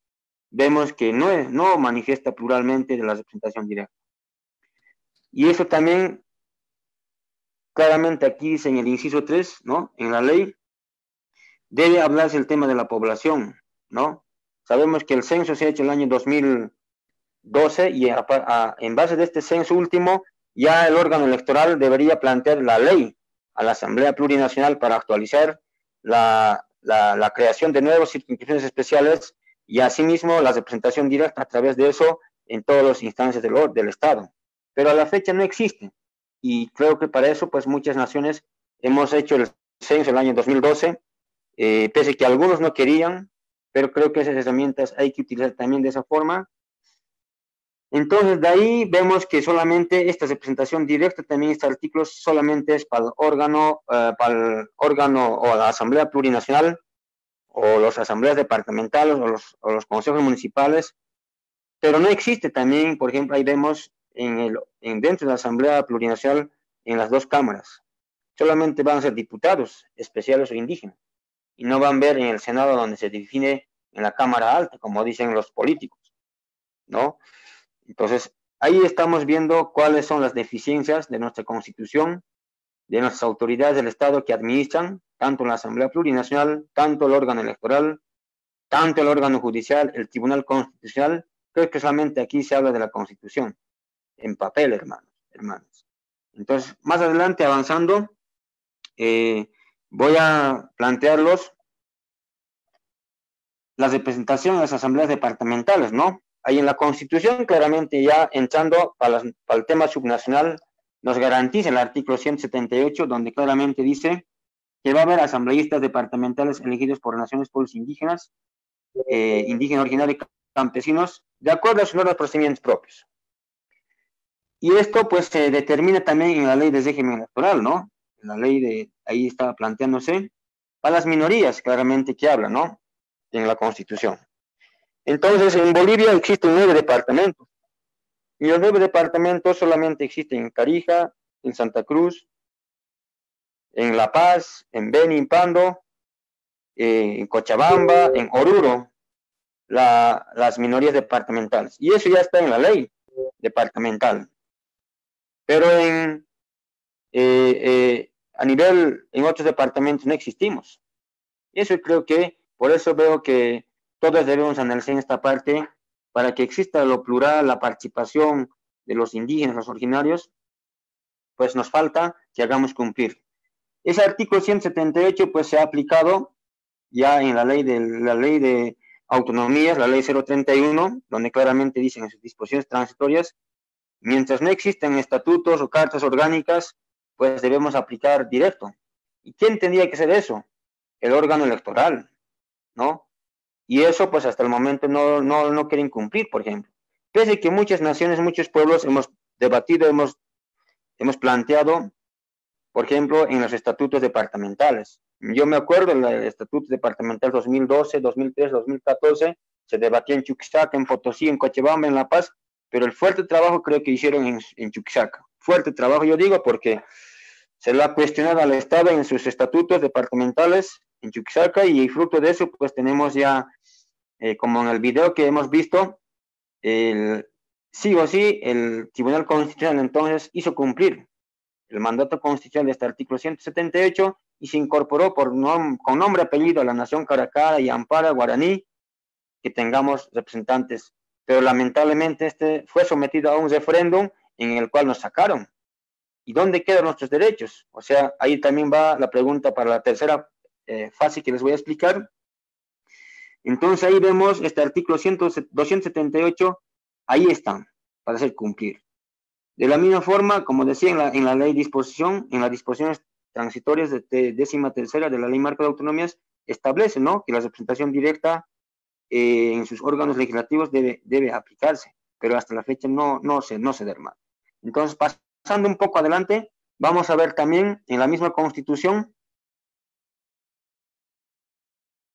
vemos que no manifiesta pluralmente de la representación directa. Y eso también, claramente aquí dice en el inciso 3, ¿no? En la ley, debe hablarse el tema de la población, ¿no? Sabemos que el censo se ha hecho el año 2012 y en base de este censo último, ya el órgano electoral debería plantear la ley a la Asamblea Plurinacional para actualizar la creación de nuevas circunscripciones especiales y asimismo la representación directa a través de eso en todas las instancias del Estado. Pero a la fecha no existe. Y creo que para eso, pues muchas naciones hemos hecho el censo el año 2012, pese a que algunos no querían, pero creo que esas herramientas hay que utilizar también de esa forma. Entonces, de ahí vemos que solamente esta representación directa, también este artículo solamente es para el órgano o la Asamblea Plurinacional, o las asambleas departamentales, o los consejos municipales, pero no existe también, por ejemplo, ahí vemos dentro de la Asamblea Plurinacional en las 2 cámaras. Solamente van a ser diputados especiales o indígenas, y no van a ver en el Senado donde se define en la Cámara Alta, como dicen los políticos, ¿no? Entonces, ahí estamos viendo cuáles son las deficiencias de nuestra Constitución, de nuestras autoridades del Estado que administran, tanto la Asamblea Plurinacional, tanto el órgano electoral, tanto el órgano judicial, el Tribunal Constitucional. Creo que solamente aquí se habla de la Constitución, en papel, hermanos. Entonces, más adelante, avanzando, voy a plantearlos la representación de las asambleas departamentales, ¿no? Ahí en la Constitución, claramente ya entrando para el tema subnacional, nos garantiza el artículo 178, donde claramente dice que va a haber asambleístas departamentales elegidos por naciones, pueblos indígenas, indígenas originarios y campesinos, de acuerdo a sus normas de procedimientos propios. Y esto, pues, se determina también en la ley de régimen electoral, ¿no? En la ley ahí está planteándose, para las minorías, claramente que habla, ¿no? En la Constitución. Entonces, en Bolivia existen 9 departamentos. Y los 9 departamentos solamente existen en Tarija, en Santa Cruz, en La Paz, en Beni, en Pando, en Cochabamba, en Oruro, las minorías departamentales. Y eso ya está en la ley departamental. Pero en a nivel, en otros departamentos no existimos. Y eso creo que, por eso veo que todos debemos analizar en esta parte, para que exista lo plural, la participación de los indígenas, los originarios, pues nos falta que hagamos cumplir. Ese artículo 178 pues se ha aplicado ya en la ley de autonomías, la ley 031, donde claramente dicen en sus disposiciones transitorias, mientras no existen estatutos o cartas orgánicas, pues debemos aplicar directo. ¿Y quién tendría que hacer eso? El órgano electoral, ¿no? Y eso pues hasta el momento no quieren cumplir, por ejemplo. Pese a que muchas naciones, muchos pueblos hemos debatido, hemos planteado, por ejemplo, en los estatutos departamentales. Yo me acuerdo del estatuto departamental 2012, 2013, 2014, se debatía en Chuquisaca, en Potosí, en Cochabamba, en La Paz, pero el fuerte trabajo creo que hicieron en Chuquisaca. Fuerte trabajo, yo digo, porque se le ha cuestionado al Estado en sus estatutos departamentales en Chuquisaca, y fruto de eso, pues tenemos ya, como en el video que hemos visto, sí o sí, el Tribunal Constitucional entonces hizo cumplir el mandato constitucional de este artículo 178 y se incorporó con nombre y apellido a la nación Caracara y Ampara Guaraní, que tengamos representantes. Pero lamentablemente este fue sometido a un referéndum en el cual nos sacaron. ¿Y dónde quedan nuestros derechos? O sea, ahí también va la pregunta para la tercera fase que les voy a explicar. Entonces ahí vemos este artículo 278, ahí están, para hacer cumplir. De la misma forma, como decía en la ley disposición, en las disposiciones transitorias de 13ª de la Ley Marco de Autonomías, establece, ¿no?, que la representación directa en sus órganos legislativos debe aplicarse, pero hasta la fecha no se da más. Entonces, pasando un poco adelante, vamos a ver también en la misma Constitución,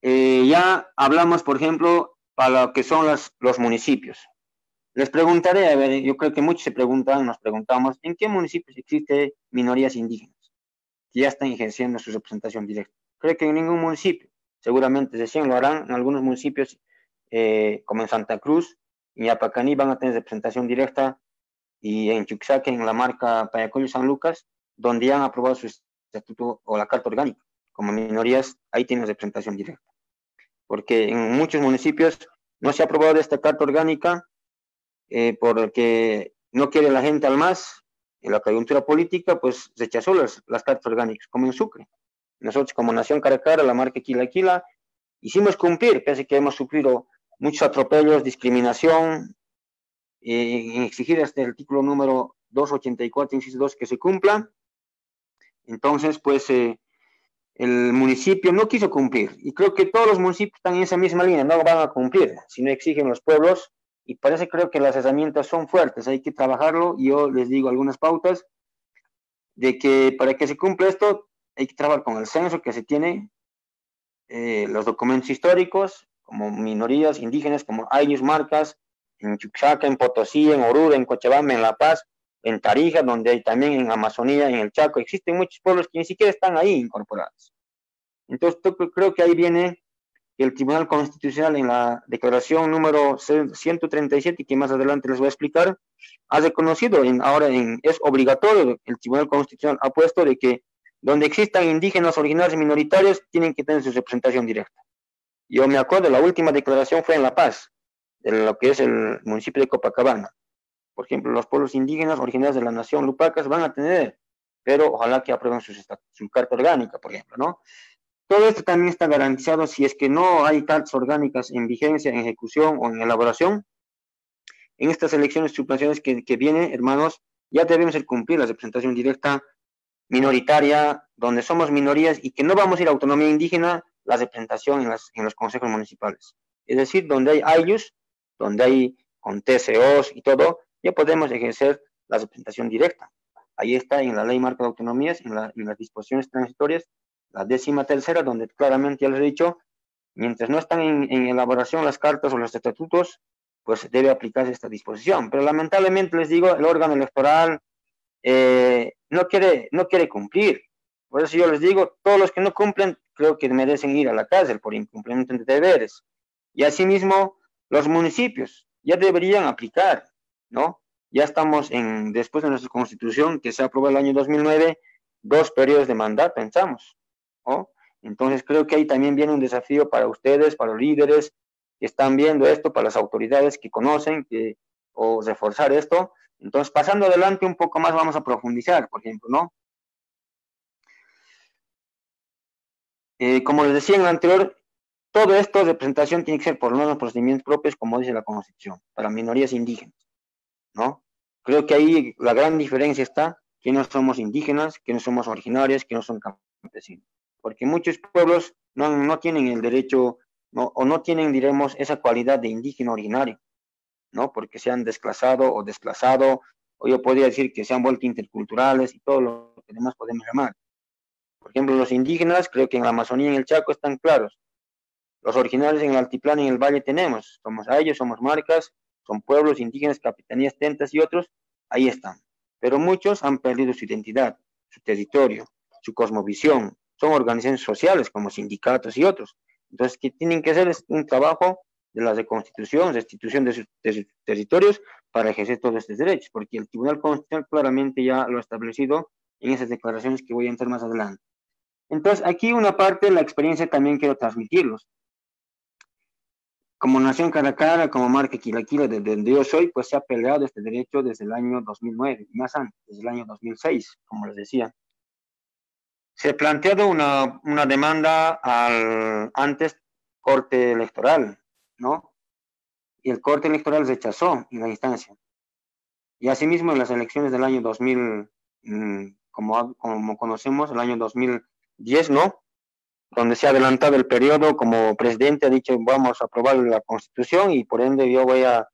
ya hablamos, por ejemplo, para lo que son los municipios. Les preguntaré, a ver, yo creo que muchos nos preguntamos, ¿en qué municipios existen minorías indígenas que ya están ejerciendo su representación directa? Creo que en ningún municipio. Seguramente recién lo harán en algunos municipios, como en Santa Cruz, y Apacaní van a tener representación directa, y en Chuquisaca, en la marca Payacoyo San Lucas, donde ya han aprobado su estatuto o la carta orgánica. Como minorías, ahí tienen representación directa. Porque en muchos municipios no se ha aprobado esta carta orgánica, porque no quiere la gente al MAS, en la coyuntura política, pues rechazó las cartas orgánicas, como en Sucre. Nosotros, como Nación Caracara, la marca Quila, hicimos cumplir, pese a que hemos sufrido muchos atropellos, discriminación, en exigir este artículo número 284, inciso 2, que se cumpla. Entonces, pues, el municipio no quiso cumplir, y creo que todos los municipios están en esa misma línea, no van a cumplir, si no exigen los pueblos. Y parece, creo que las herramientas son fuertes, hay que trabajarlo. Y yo les digo algunas pautas de que para que se cumpla esto hay que trabajar con el censo que se tiene, los documentos históricos, como minorías indígenas, como ayllus, marcas, en Chuquisaca, en Potosí, en Oruro, en Cochabamba, en La Paz, en Tarija, donde hay también en Amazonía, en el Chaco, existen muchos pueblos que ni siquiera están ahí incorporados. Entonces creo que ahí viene el Tribunal Constitucional, en la declaración número 137, que más adelante les voy a explicar, ha reconocido, es obligatorio, el Tribunal Constitucional ha puesto de que donde existan indígenas originarios y minoritarios, tienen que tener su representación directa. Yo me acuerdo, la última declaración fue en La Paz, de lo que es el municipio de Copacabana. Por ejemplo, los pueblos indígenas originarios de la nación Lupacas van a tener, pero ojalá que aprueben su carta orgánica, por ejemplo, ¿no? Todo esto también está garantizado si es que no hay cartas orgánicas en vigencia, en ejecución o en elaboración. En estas elecciones subnacionales que vienen, hermanos, ya debemos cumplir la representación directa minoritaria, donde somos minorías y que no vamos a ir a autonomía indígena, la representación en los consejos municipales. Es decir, donde hay ayllus, donde hay con TCOs y todo, ya podemos ejercer la representación directa. Ahí está en la Ley Marco de Autonomías, en las disposiciones transitorias, la 13ª, donde claramente ya les he dicho, mientras no están en elaboración las cartas o los estatutos, pues debe aplicarse esta disposición. Pero lamentablemente les digo, el órgano electoral no quiere cumplir. Por eso yo les digo, todos los que no cumplen, creo que merecen ir a la cárcel por incumplimiento de deberes. Y asimismo, los municipios ya deberían aplicar, ¿no? Ya estamos después de nuestra Constitución, que se aprobó el año 2009, 2 periodos de mandato, pensamos, ¿no? Entonces creo que ahí también viene un desafío para ustedes, para los líderes que están viendo esto, para las autoridades que conocen, o reforzar esto. Entonces, pasando adelante un poco más, vamos a profundizar, por ejemplo, ¿no? Como les decía en el anterior, todo esto de representación tiene que ser por los procedimientos propios, como dice la Constitución, para minorías indígenas, ¿no? Creo que ahí la gran diferencia está que no somos indígenas, que no somos originarios, que no son campesinos. Porque muchos pueblos no tienen el derecho, ¿no? O no tienen, diremos, esa cualidad de indígena originario, ¿no? Porque se han desplazado, o yo podría decir que se han vuelto interculturales y todo lo que demás podemos llamar. Por ejemplo, los indígenas, creo que en la Amazonía y en el Chaco están claros. Los originarios en el altiplano y en el valle tenemos, somos ellos, somos marcas, son pueblos indígenas, capitanías, tentas y otros, ahí están. Pero muchos han perdido su identidad, su territorio, su cosmovisión, son organizaciones sociales como sindicatos y otros. Entonces, que tienen que hacer es un trabajo de la reconstitución, restitución de sus territorios para ejercer todos estos derechos, porque el Tribunal Constitucional claramente ya lo ha establecido en esas declaraciones que voy a entrar más adelante. Entonces, aquí una parte de la experiencia también quiero transmitirlos. Como Nación Caracara, como marca Quilaquila, desde donde yo soy, pues se ha peleado este derecho desde el año 2009, y más antes, desde el año 2006, como les decía. Se ha planteado una demanda al antes Corte Electoral, ¿no? Y el Corte Electoral rechazó en la instancia. Y asimismo en las elecciones del año 2000, como conocemos, el año 2010, ¿no? Donde se ha adelantado el periodo, como presidente ha dicho, vamos a aprobar la Constitución y por ende yo voy a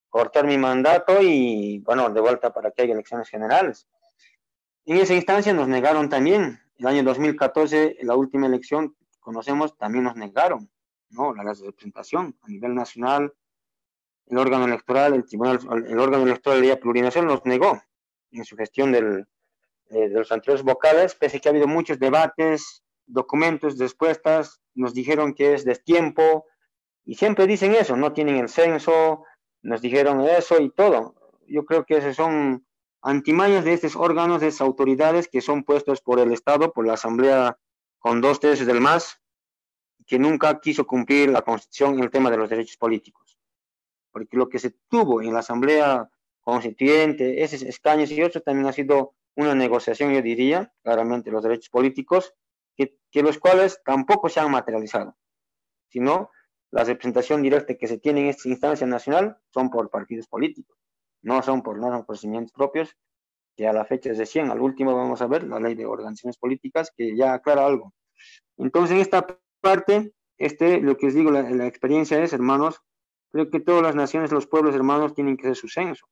cortar mi mandato y, bueno, de vuelta para que haya elecciones generales. En esa instancia nos negaron también. El año 2014, la última elección que conocemos, también nos negaron, ¿no? La representación a nivel nacional, el órgano electoral, el órgano electoral de la plurinacional nos negó en su gestión de los anteriores vocales, pese a que ha habido muchos debates, documentos, respuestas, nos dijeron que es destiempo, y siempre dicen eso, no tienen el censo, nos dijeron eso y todo. Yo creo que esos son antimañas de estos órganos, de esas autoridades que son puestos por el Estado, por la Asamblea con 2/3 del MAS, que nunca quiso cumplir la Constitución en el tema de los derechos políticos. Porque lo que se tuvo en la Asamblea Constituyente, esos escaños y otros, también ha sido una negociación, yo diría, claramente los derechos políticos, que los cuales tampoco se han materializado, sino la representación directa que se tiene en esta instancia nacional son por partidos políticos, no son por procedimientos propios, que a la fecha es de 100, al último vamos a ver la ley de organizaciones políticas, que ya aclara algo. Entonces, en esta parte, lo que les digo, la experiencia es, hermanos, creo que todas las naciones, los pueblos hermanos tienen que hacer su censo,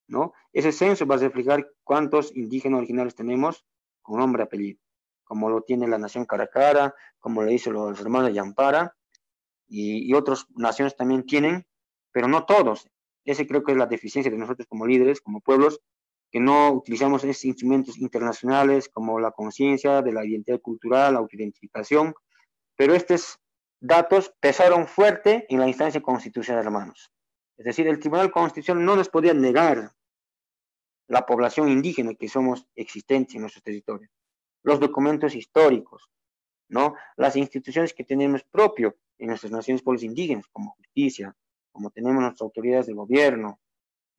¿no? Ese censo va a reflejar cuántos indígenas originarios tenemos con nombre y apellido, como lo tiene la Nación Caracara, como lo hizo los hermanos Yampara, y otras naciones también tienen, pero no todos. Ese creo que es la deficiencia de nosotros como líderes, como pueblos, que no utilizamos esos instrumentos internacionales como la conciencia de la identidad cultural, la autoidentificación, pero estos datos pesaron fuerte en la instancia constitucional, hermanos. Es decir, el Tribunal Constitucional no nos podía negar la población indígena que somos existentes en nuestros territorios, los documentos históricos, ¿no? Las instituciones que tenemos propio en nuestras naciones pueblos indígenas, como justicia, como tenemos nuestras autoridades de gobierno,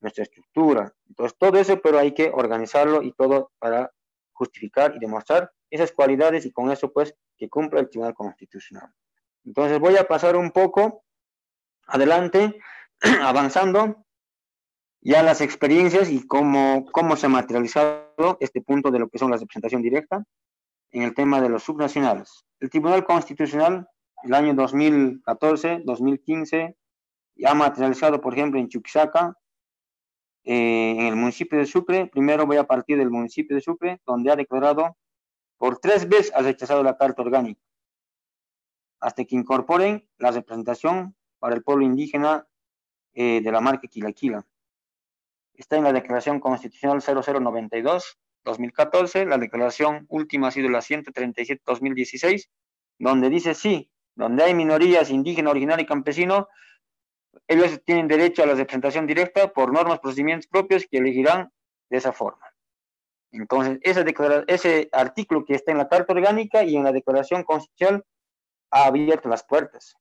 nuestra estructura. Entonces, todo eso, pero hay que organizarlo y todo para justificar y demostrar esas cualidades y con eso, pues, que cumpla el Tribunal Constitucional. Entonces, voy a pasar un poco adelante, avanzando ya las experiencias y cómo se ha materializado este punto de lo que son la representación directa en el tema de los subnacionales. El Tribunal Constitucional, el año 2014, 2015, ya ha materializado, por ejemplo, en Chuquisaca, en el municipio de Sucre. Primero voy a partir del municipio de Sucre, donde ha declarado por 3 veces ha rechazado la Carta Orgánica, hasta que incorporen la representación para el pueblo indígena de la marca Quilaquila. Está en la Declaración Constitucional 0092-2014, la declaración última ha sido la 137-2016, donde dice sí, donde hay minorías indígena, originaria y campesino, ellos tienen derecho a la representación directa por normas, procedimientos propios que elegirán de esa forma. Entonces, ese artículo que está en la Carta Orgánica y en la Declaración Constitucional ha abierto las puertas.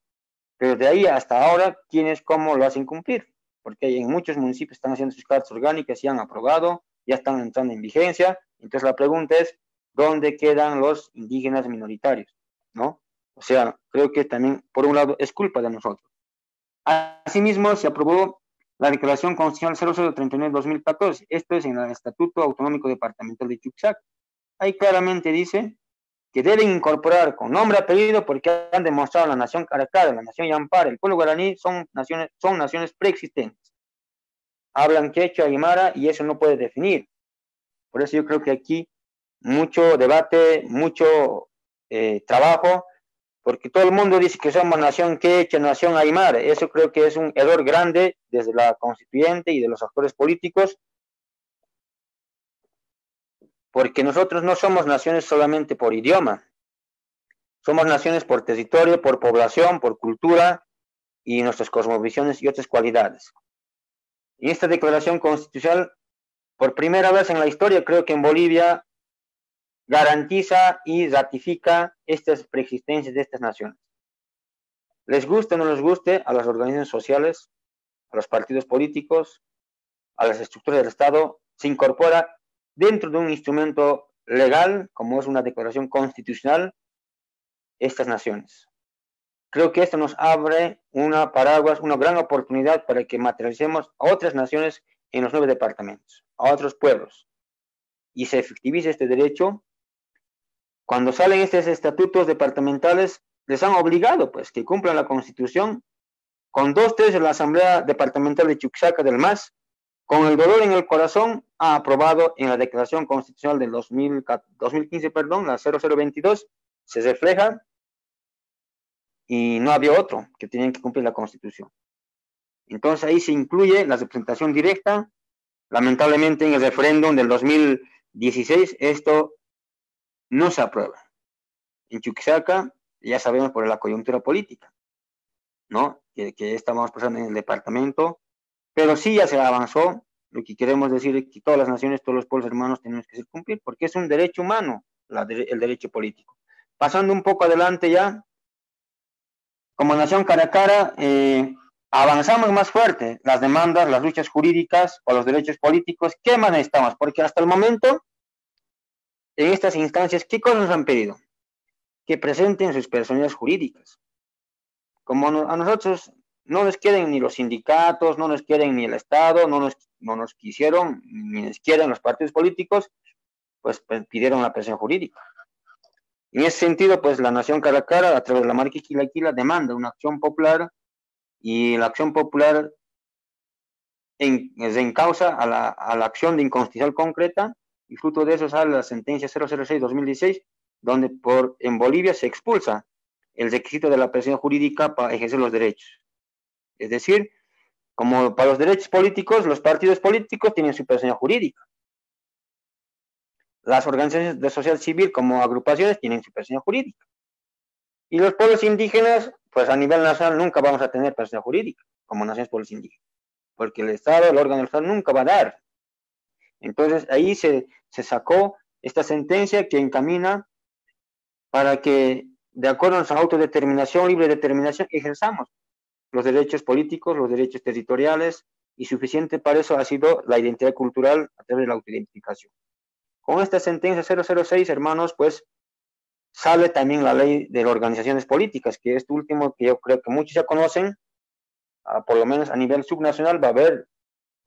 Pero de ahí hasta ahora, ¿quiénes cómo lo hacen cumplir? Porque en muchos municipios están haciendo sus cartas orgánicas, ya han aprobado, ya están entrando en vigencia. Entonces la pregunta es, ¿dónde quedan los indígenas minoritarios? ¿No? O sea, creo que también, por un lado, es culpa de nosotros. Asimismo, se aprobó la Declaración Constitucional 0039-2014. Esto es en el Estatuto Autonómico Departamental de Chuquisaca. Ahí claramente dice que deben incorporar con nombre y apellido porque han demostrado la nación Caracara, la nación Yampara, el pueblo guaraní son naciones preexistentes. Hablan quechua, aymara y eso no puede definir. Por eso yo creo que aquí mucho debate, mucho trabajo, porque todo el mundo dice que somos nación quechua, nación aymara. Eso creo que es un error grande desde la constituyente y de los actores políticos, porque nosotros no somos naciones solamente por idioma, somos naciones por territorio, por población, por cultura y nuestras cosmovisiones y otras cualidades. Y esta declaración constitucional, por primera vez en la historia, creo que en Bolivia, garantiza y ratifica estas preexistencias de estas naciones. Les guste o no les guste, a las organizaciones sociales, a los partidos políticos, a las estructuras del Estado, se incorpora dentro de un instrumento legal, como es una declaración constitucional, estas naciones. Creo que esto nos abre una paraguas, una gran oportunidad para que materialicemos a otras naciones en los 9 departamentos, a otros pueblos, y se efectivice este derecho. Cuando salen estos estatutos departamentales, les han obligado, pues, que cumplan la Constitución, con 2/3 de la Asamblea Departamental de Chuquisaca del MAS, con el dolor en el corazón, ha aprobado en la Declaración Constitucional del 2015, la 0022, se refleja, y no había otro, que tenían que cumplir la Constitución. Entonces ahí se incluye la representación directa. Lamentablemente en el referéndum del 2016 esto no se aprueba. En Chuquisaca, ya sabemos por la coyuntura política, ¿no? Que estamos pasando en el departamento, pero sí ya se avanzó. Lo que queremos decir es que todas las naciones, todos los pueblos hermanos tenemos que cumplir, porque es un derecho humano, el derecho político. Pasando un poco adelante ya, como nación Caracara, avanzamos más fuerte las demandas, las luchas jurídicas o los derechos políticos. ¿Qué más necesitamos? Porque hasta el momento, en estas instancias, ¿qué cosas nos han pedido? Que presenten sus personalidades jurídicas. Como a nosotros no nos quieren ni los sindicatos, no nos quieren ni el Estado, no nos quisieron, ni nos quieren los partidos políticos, pues pidieron la presión jurídica. En ese sentido, pues la nación Caracara, a través de la marca Quilaquila, demanda una acción popular, y la acción popular se encausa a la acción de inconstitucional concreta, y fruto de eso sale la sentencia 006-2016, donde en Bolivia se expulsa el requisito de la presión jurídica para ejercer los derechos. Es decir, como para los derechos políticos, los partidos políticos tienen su presión jurídica. Las organizaciones de sociedad civil como agrupaciones tienen su presión jurídica. Y los pueblos indígenas, pues a nivel nacional nunca vamos a tener presión jurídica como naciones pueblos indígenas, porque el Estado, el órgano del Estado nunca va a dar. Entonces ahí se sacó esta sentencia que encamina para que, de acuerdo a nuestra autodeterminación, libre determinación, ejerzamos los derechos políticos, los derechos territoriales, y suficiente para eso ha sido la identidad cultural a través de la autoidentificación. Con esta sentencia 006, hermanos, pues sale también la ley de las organizaciones políticas, que este último que yo creo que muchos ya conocen, por lo menos a nivel subnacional va a haber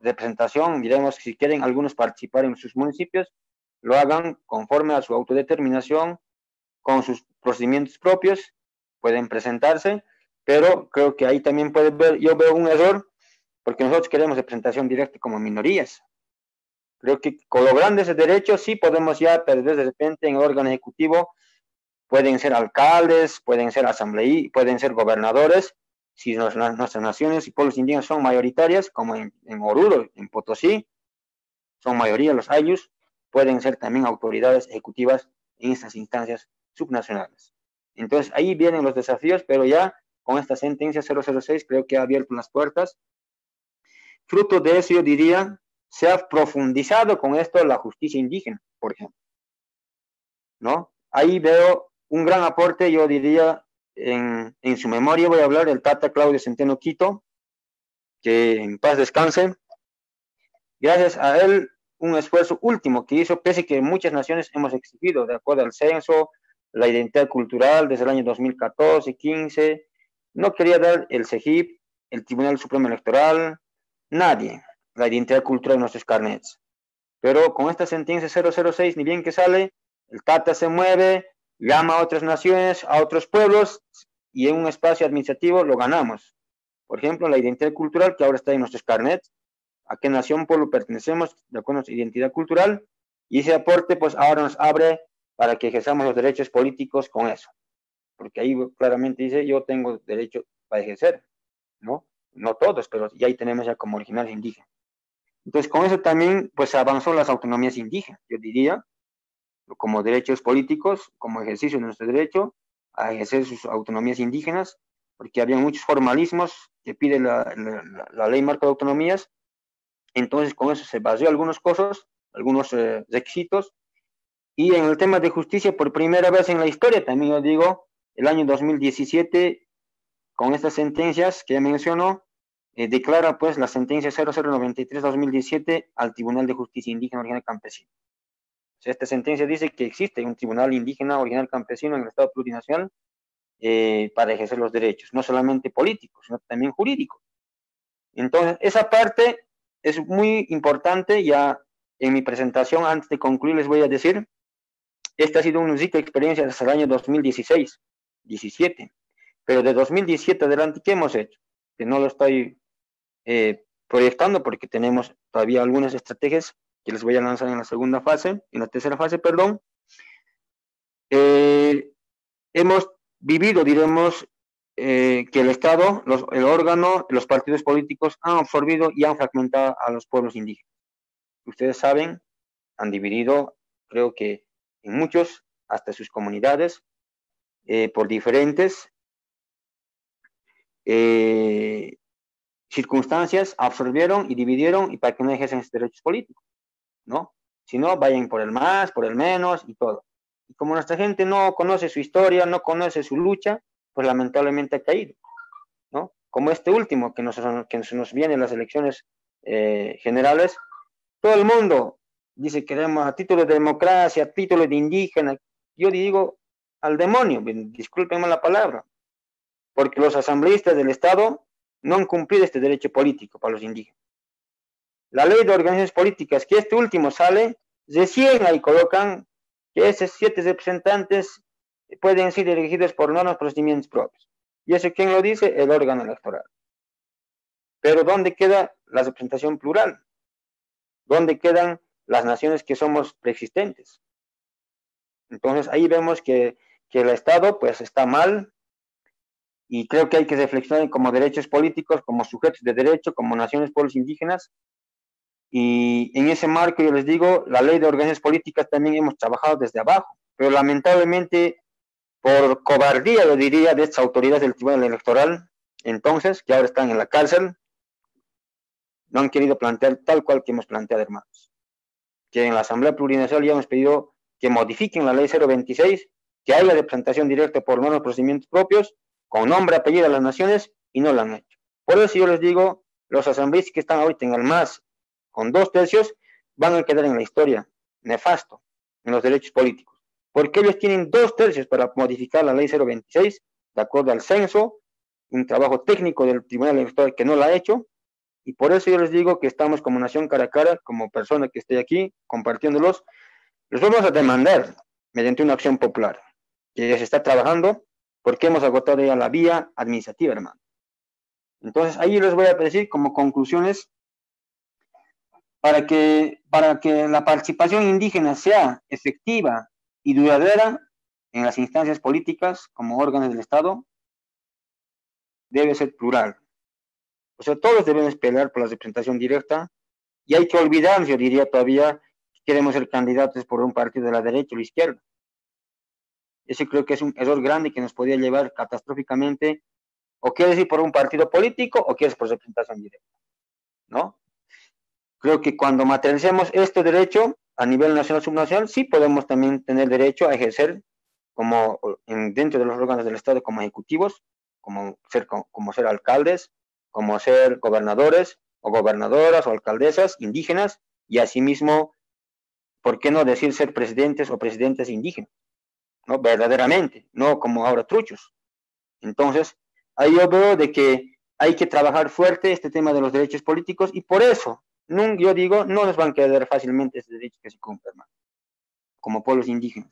representación. Diremos que si quieren algunos participar en sus municipios, lo hagan conforme a su autodeterminación, con sus procedimientos propios, pueden presentarse, pero creo que ahí también yo veo un error, porque nosotros queremos representación directa como minorías. Creo que con los grandes derechos sí podemos ya perder de repente en el órgano ejecutivo, pueden ser alcaldes, pueden ser asambleístas, pueden ser gobernadores, si nuestras naciones y pueblos indígenas son mayoritarias, como en Oruro, en Potosí, son mayoría los ayllus, pueden ser también autoridades ejecutivas en estas instancias subnacionales. Entonces ahí vienen los desafíos, pero ya con esta sentencia 006 creo que ha abierto las puertas. Fruto de eso yo diría, se ha profundizado con esto la justicia indígena, por ejemplo, ¿no? Ahí veo un gran aporte, yo diría, en su memoria voy a hablar del Tata Claudio Centeno Quito, que en paz descanse. Gracias a él, un esfuerzo último que hizo, pese a que muchas naciones hemos exigido, de acuerdo al censo, la identidad cultural desde el año 2014, 15, no quería dar el CEGIP, el Tribunal Supremo Electoral, nadie, la identidad cultural de nuestros carnets. Pero con esta sentencia 006, ni bien que sale, el Tata se mueve, llama a otras naciones, a otros pueblos, y en un espacio administrativo lo ganamos. Por ejemplo, la identidad cultural que ahora está en nuestros carnets, a qué nación, pueblo pertenecemos, de acuerdo a nuestra identidad cultural, y ese aporte pues ahora nos abre para que ejerzamos los derechos políticos con eso. Porque ahí claramente dice, yo tengo derecho para ejercer, ¿no? No todos, pero ya ahí tenemos ya como originales indígenas. Entonces, con eso también, pues avanzó las autonomías indígenas, yo diría, como derechos políticos, como ejercicio de nuestro derecho a ejercer sus autonomías indígenas, porque había muchos formalismos que pide la ley marco de autonomías. Entonces, con eso se basó algunas cosas, algunos requisitos. Y en el tema de justicia, por primera vez en la historia, también yo digo, el año 2017, con estas sentencias que ya mencionó, declara pues la sentencia 0093-2017 al Tribunal de Justicia Indígena Original Campesino. O sea, esta sentencia dice que existe un Tribunal Indígena Original Campesino en el Estado Plurinacional para ejercer los derechos, no solamente políticos, sino también jurídicos. Entonces, esa parte es muy importante. Ya en mi presentación, antes de concluir, les voy a decir, esta ha sido una rica experiencia desde el año 2016, 17, pero de 2017 adelante, ¿qué hemos hecho? Que no lo estoy proyectando porque tenemos todavía algunas estrategias que les voy a lanzar en la segunda fase, en la tercera fase, perdón. Hemos vivido, diremos, que el Estado, el órgano, los partidos políticos han absorbido y han fragmentado a los pueblos indígenas. Ustedes saben, han dividido, creo que en muchos, hasta sus comunidades, por diferentes circunstancias, absorbieron y dividieron y para que no ejercen sus derechos políticos, ¿no? Si no, vayan por el más, por el menos y todo. Y como nuestra gente no conoce su historia, no conoce su lucha, pues lamentablemente ha caído, ¿no? Como este último, que se nos vienen las elecciones generales, todo el mundo dice que queremos a título de democracia, a título de indígena. Yo digo al demonio, discúlpenme la palabra, porque los asambleístas del Estado no han cumplido este derecho político para los indígenas. La ley de organizaciones políticas, que este último sale, recién ahí colocan que esos 7 representantes pueden ser elegidos por normas, procedimientos propios. ¿Y eso quién lo dice? El órgano electoral. Pero ¿dónde queda la representación plural? ¿Dónde quedan las naciones que somos preexistentes? Entonces ahí vemos que el Estado pues está mal, y creo que hay que reflexionar como derechos políticos, como sujetos de derecho, como naciones, pueblos indígenas. Y en ese marco yo les digo, la ley de organizaciones políticas también hemos trabajado desde abajo, pero lamentablemente por cobardía, yo diría, de estas autoridades del Tribunal Electoral, entonces, que ahora están en la cárcel, no han querido plantear tal cual que hemos planteado, hermanos. Que en la Asamblea Plurinacional ya hemos pedido que modifiquen la ley 026, que haya representación directa por normas, procedimientos propios, con nombre, apellido a las naciones, y no lo han hecho. Por eso yo les digo, los asambleístas que están ahorita en el MAS, con 2/3, van a quedar en la historia, nefasto, en los derechos políticos. Porque ellos tienen 2/3 para modificar la ley 026, de acuerdo al censo, un trabajo técnico del Tribunal Electoral que no lo ha hecho, y por eso yo les digo que estamos como nación cara a cara, como persona que esté aquí, compartiéndolos, los vamos a demandar mediante una acción popular, que ya se está trabajando, porque hemos agotado ya la vía administrativa, hermano. Entonces, ahí les voy a decir como conclusiones, para que la participación indígena sea efectiva y duradera en las instancias políticas como órganos del Estado, debe ser plural. O sea, todos debemos pelear por la representación directa, y hay que olvidar, yo diría todavía, que queremos ser candidatos por un partido de la derecha o la izquierda. Ese creo que es un error grande que nos podría llevar catastróficamente, o quieres ir por un partido político o quieres por representación directa, ¿no? Creo que cuando materialicemos este derecho, a nivel nacional, subnacional, sí podemos también tener derecho a ejercer como dentro de los órganos del Estado como ejecutivos, como ser alcaldes, como ser gobernadores o gobernadoras o alcaldesas indígenas, y asimismo, ¿por qué no decir ser presidentes o presidentes indígenas? ¿No? Verdaderamente, no como ahora truchos. Entonces, ahí yo veo de que hay que trabajar fuerte este tema de los derechos políticos, y por eso, yo digo, no nos van a quedar fácilmente estos derechos que se cumplan, ¿no? Como pueblos indígenas.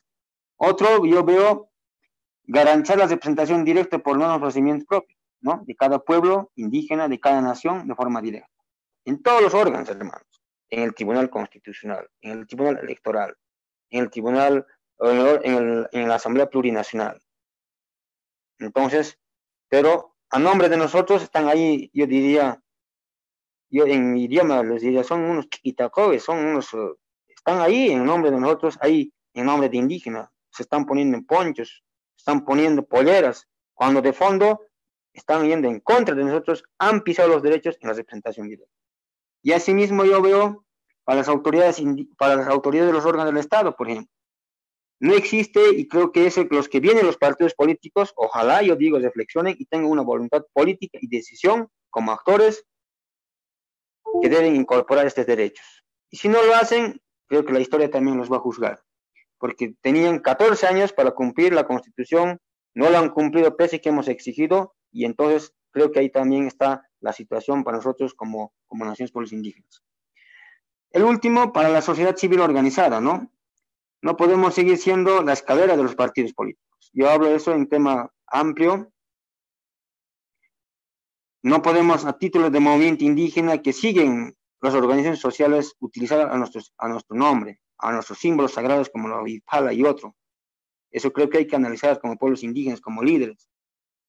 Otro, yo veo garantizar la representación directa por nuevos procedimientos propios, ¿no? De cada pueblo indígena, de cada nación, de forma directa. En todos los órganos, hermanos. En el Tribunal Constitucional, en el Tribunal Electoral, en el Tribunal, en la Asamblea Plurinacional. Entonces, pero a nombre de nosotros están ahí, yo diría, yo en mi idioma les diría, son unos chiquitacobes, son unos, están ahí en nombre de nosotros, ahí en nombre de indígenas, se están poniendo en ponchos, se están poniendo polleras, cuando de fondo están yendo en contra de nosotros, han pisado los derechos en la representación directa. Y asimismo yo veo para las autoridades de los órganos del Estado, por ejemplo, no existe, y creo que es los que vienen los partidos políticos, ojalá, yo digo, reflexionen y tengan una voluntad política y decisión como actores que deben incorporar estos derechos. Y si no lo hacen, creo que la historia también los va a juzgar, porque tenían 14 años para cumplir la Constitución, no lo han cumplido pese a que hemos exigido, y entonces creo que ahí también está la situación para nosotros como naciones pueblos indígenas. El último, para la sociedad civil organizada, ¿no? No podemos seguir siendo la escalera de los partidos políticos. Yo hablo de eso en tema amplio. No podemos, a título de movimiento indígena, que siguen las organizaciones sociales, utilizar a nuestro nombre, a nuestros símbolos sagrados como la Huipala y otro. Eso creo que hay que analizar como pueblos indígenas, como líderes.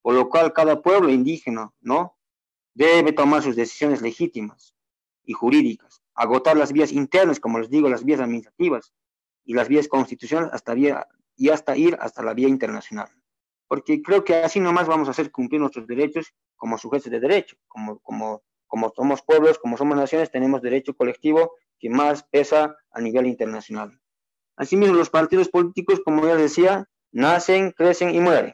Por lo cual, cada pueblo indígena, ¿no?, debe tomar sus decisiones legítimas y jurídicas, agotar las vías internas, como les digo, las vías administrativas y las vías constitucionales hasta ir hasta la vía internacional. Porque creo que así nomás vamos a hacer cumplir nuestros derechos como sujetos de derecho, como somos pueblos, como somos naciones, tenemos derecho colectivo que más pesa a nivel internacional. Asimismo, los partidos políticos, como ya decía, nacen, crecen y mueren.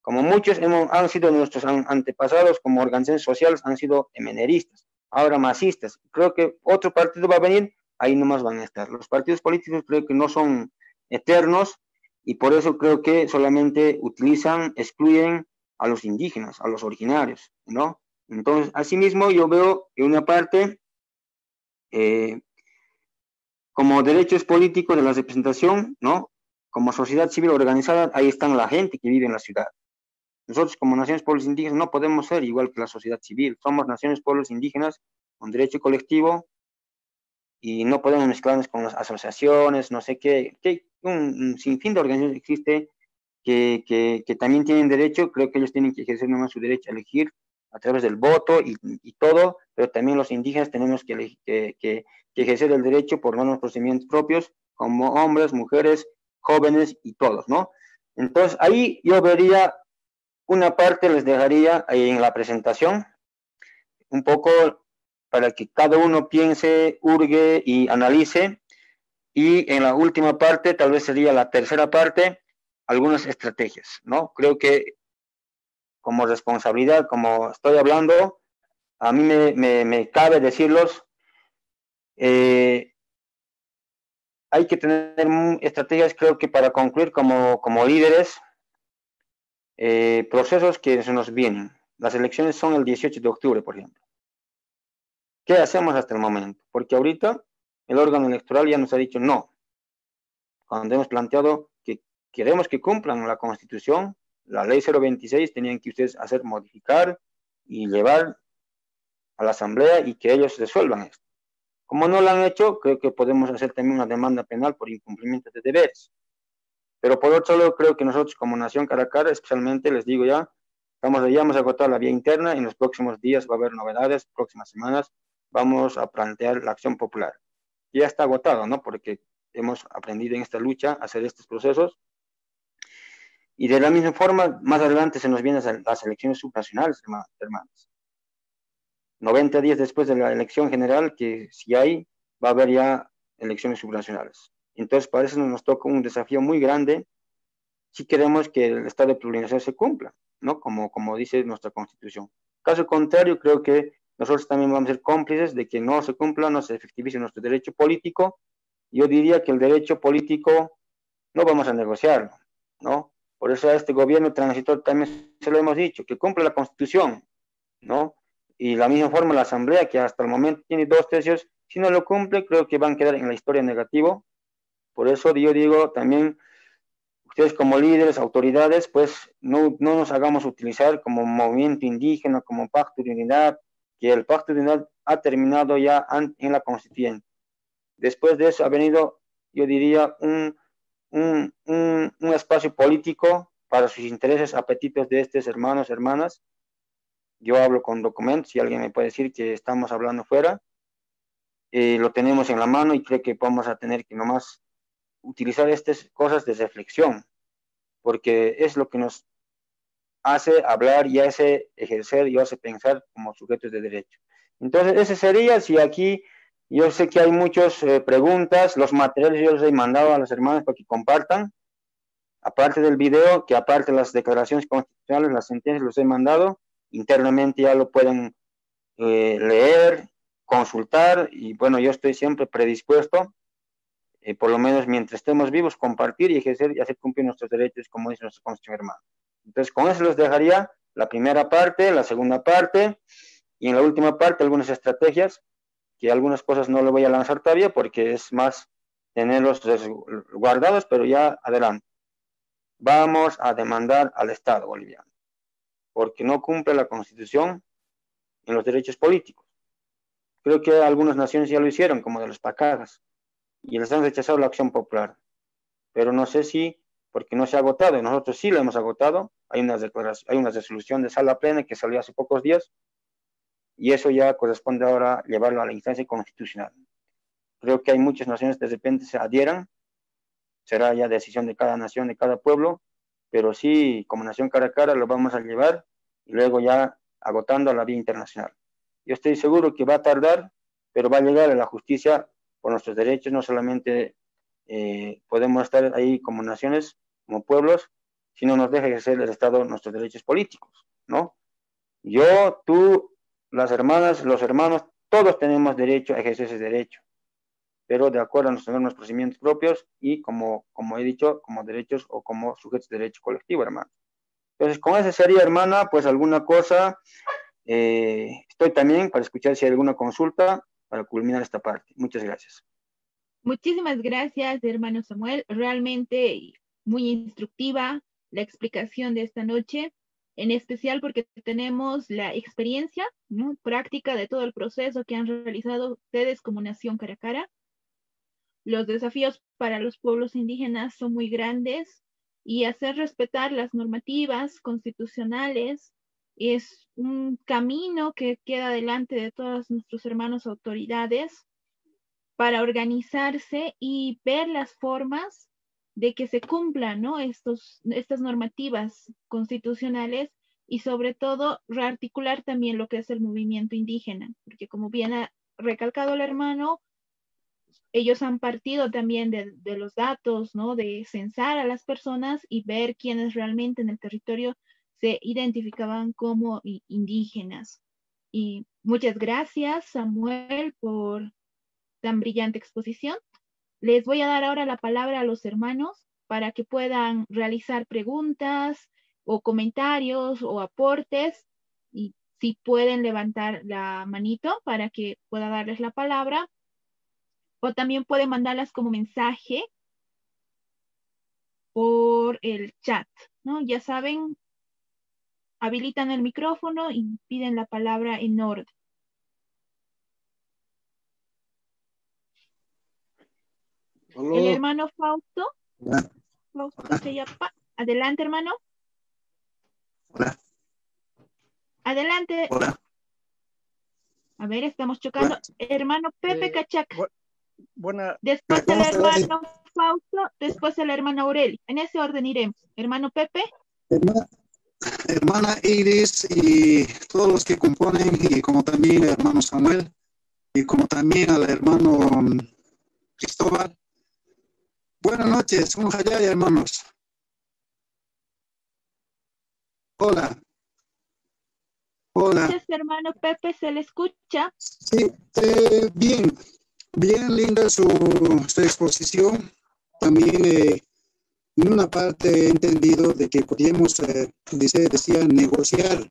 Como muchos han sido nuestros antepasados, como organizaciones sociales, han sido emeneristas, ahora masistas. Creo que otro partido va a venir, ahí nomás van a estar. Los partidos políticos creo que no son eternos, y por eso creo que solamente excluyen a los indígenas, a los originarios, ¿no? Entonces, asimismo, yo veo en una parte, como derechos políticos de la representación, ¿no? Como sociedad civil organizada, ahí están la gente que vive en la ciudad. Nosotros como naciones pueblos indígenas no podemos ser igual que la sociedad civil. Somos naciones pueblos indígenas con derecho colectivo y no podemos mezclarnos con las asociaciones, no sé qué. Un sinfín de organizaciones existe que también tienen derecho. Creo que ellos tienen que ejercer nomás su derecho a elegir a través del voto y todo, pero también los indígenas tenemos que ejercer el derecho por nuevos procedimientos propios, como hombres, mujeres, jóvenes y todos, ¿no? Entonces ahí yo vería una parte, les dejaría ahí en la presentación, un poco para que cada uno piense, hurgue y analice. Y en la última parte, tal vez sería la tercera parte, algunas estrategias, ¿no? Creo que como responsabilidad, como estoy hablando, a mí me cabe decirlos, hay que tener estrategias, creo que para concluir como líderes, procesos que se nos vienen. Las elecciones son el 18 de octubre, por ejemplo. ¿Qué hacemos hasta el momento? Porque ahorita el órgano electoral ya nos ha dicho no. Cuando hemos planteado que queremos que cumplan la Constitución, la ley 026, tenían que ustedes modificar y llevar a la Asamblea y que ellos resuelvan esto. Como no lo han hecho, creo que podemos hacer también una demanda penal por incumplimiento de deberes. Pero por otro lado, creo que nosotros como Nación Caracara, especialmente, les digo ya hemos agotado la vía interna, en los próximos días va a haber novedades, próximas semanas vamos a plantear la acción popular. Ya está agotado, ¿no? Porque hemos aprendido en esta lucha a hacer estos procesos. Y de la misma forma, más adelante se nos vienen las elecciones subnacionales, hermanos. 90 días después de la elección general, que si hay, va a haber ya elecciones subnacionales. Entonces, para eso nos toca un desafío muy grande si queremos que el estado de plurinacional se cumpla, ¿no? Como dice nuestra Constitución. Caso contrario, creo que nosotros también vamos a ser cómplices de que no se cumpla, no se efectivice nuestro derecho político. Yo diría que el derecho político no vamos a negociarlo, ¿no? Por eso a este gobierno transitorio también se lo hemos dicho, que cumple la Constitución, ¿no? Y la misma forma la Asamblea, que hasta el momento tiene 2/3, si no lo cumple, creo que van a quedar en la historia negativo. Por eso yo digo también, ustedes como líderes, autoridades, pues no nos hagamos utilizar como movimiento indígena, como pacto de unidad, que el pacto de unidad ha terminado ya en la Constituyente. Después de eso ha venido, yo diría, un espacio político para sus intereses, apetitos de estos hermanos, hermanas. Yo hablo con documentos, si alguien me puede decir que estamos hablando fuera, lo tenemos en la mano y creo que vamos a tener que nomás utilizar estas cosas de reflexión, porque es lo que nos hace hablar y hace ejercer y hace pensar como sujetos de derecho. Entonces, ese sería, si aquí, yo sé que hay muchas preguntas, los materiales yo los he mandado a los hermanos para que compartan, aparte del video, que aparte de las declaraciones constitucionales, las sentencias los he mandado, internamente ya lo pueden leer, consultar, y bueno, yo estoy siempre predispuesto, por lo menos mientras estemos vivos, compartir y ejercer y hacer cumplir nuestros derechos, como dice nuestra Constitución, hermano. Entonces, con eso les dejaría la primera parte, la segunda parte, y en la última parte algunas estrategias, que algunas cosas no le voy a lanzar todavía, porque es más tenerlos guardados, pero ya adelante. Vamos a demandar al Estado boliviano, porque no cumple la Constitución en los derechos políticos. Creo que algunas naciones ya lo hicieron, como de los Pacagas, y les han rechazado la acción popular. Pero no sé si, porque no se ha agotado, y nosotros sí lo hemos agotado. Hay una resolución de sala plena que salió hace pocos días, y eso ya corresponde ahora llevarlo a la instancia constitucional. Creo que hay muchas naciones que de repente se adhieran, será ya decisión de cada nación, de cada pueblo, pero sí, como nación cara a cara, lo vamos a llevar, y luego ya agotando a la vía internacional. Yo estoy seguro que va a tardar, pero va a llegar a la justicia por nuestros derechos. No solamente podemos estar ahí como naciones, como pueblos, si no nos deja ejercer el Estado nuestros derechos políticos, ¿no? Yo, tú, las hermanas, los hermanos, todos tenemos derecho a ejercer ese derecho, pero de acuerdo a nuestros procedimientos propios y como he dicho, como derechos o como sujetos de derecho colectivo, hermano. Entonces, con eso sería, hermana, pues alguna cosa. Estoy también para escuchar si hay alguna consulta para culminar esta parte. Muchas gracias. Muchísimas gracias, hermano Samuel. Realmente muy instructiva la explicación de esta noche, en especial porque tenemos la experiencia, ¿no?, práctica de todo el proceso que han realizado ustedes como nación cara a cara. Los desafíos para los pueblos indígenas son muy grandes y hacer respetar las normativas constitucionales es un camino que queda delante de todos nuestros hermanos autoridades para organizarse y ver las formas de que se cumplan, ¿no?, estas normativas constitucionales, y sobre todo rearticular también lo que es el movimiento indígena, porque como bien ha recalcado el hermano, ellos han partido también de los datos, ¿no?, de censar a las personas y ver quiénes realmente en el territorio se identificaban como indígenas. Y muchas gracias, Samuel, por tan brillante exposición. Les voy a dar ahora la palabra a los hermanos para que puedan realizar preguntas o comentarios o aportes, y si pueden levantar la manito para que pueda darles la palabra, o también pueden mandarlas como mensaje por el chat, ¿no? Ya saben, habilitan el micrófono y piden la palabra en orden. Hola. El hermano Fausto. Hola. Fausto Chayapa. Adelante, hermano. Hola. Adelante. Hola. A ver, estamos chocando. Hola. Hermano Pepe Cachac. Después ¿Cómo el hermano Fausto, después el hermano Aurelio. En ese orden iremos. Hermano Pepe. Hermana Iris y todos los que componen, y como también el hermano Samuel, y como también al hermano Cristóbal. Buenas noches, un jayay, hermanos. Hola. Hola. Gracias, hermano Pepe, ¿se le escucha? Sí, bien, bien linda su exposición. También en una parte he entendido de que podíamos, decía, negociar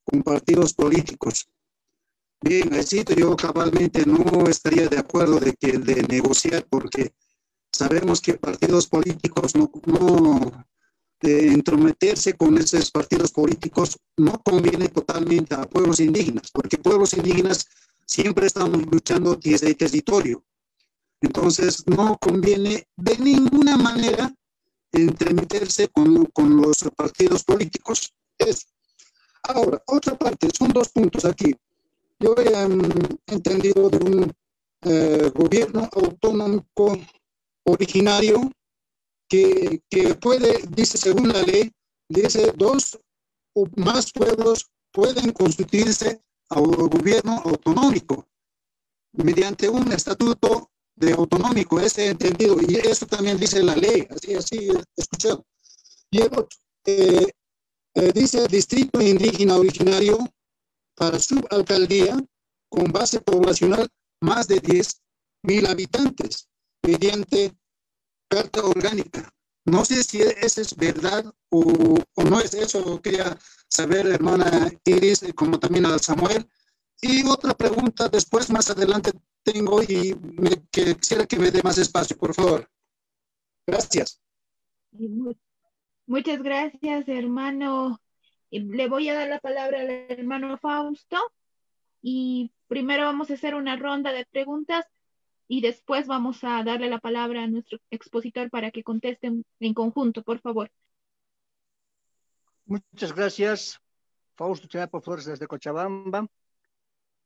con partidos políticos. Bien, así yo cabalmente no estaría de acuerdo de negociar, porque sabemos que partidos políticos entrometerse con esos partidos políticos no conviene totalmente a pueblos indígenas, porque pueblos indígenas siempre estamos luchando desde el territorio. Entonces no conviene de ninguna manera entremeterse con los partidos políticos. Eso. Ahora, otra parte, son dos puntos aquí. Yo he entendido de un gobierno autonómico originario que puede, dice, según la ley, dice, 2 o más pueblos pueden constituirse a un gobierno autonómico mediante un estatuto de autonómico, ese entendido, y eso también dice la ley, así he escuchado. Y el otro, dice distrito indígena originario para subalcaldía con base poblacional más de 10.000 habitantes mediante carta orgánica. No sé si eso es verdad o no es eso. Quería saber, hermana Iris, como también a Samuel. Y otra pregunta después, más adelante tengo, y quisiera que me dé más espacio, por favor. Gracias. Muchas gracias, hermano. Le voy a dar la palabra al hermano Fausto. Y primero vamos a hacer una ronda de preguntas y después vamos a darle la palabra a nuestro expositor para que contesten en conjunto, por favor. Muchas gracias, Fausto Chapo Flores desde Cochabamba.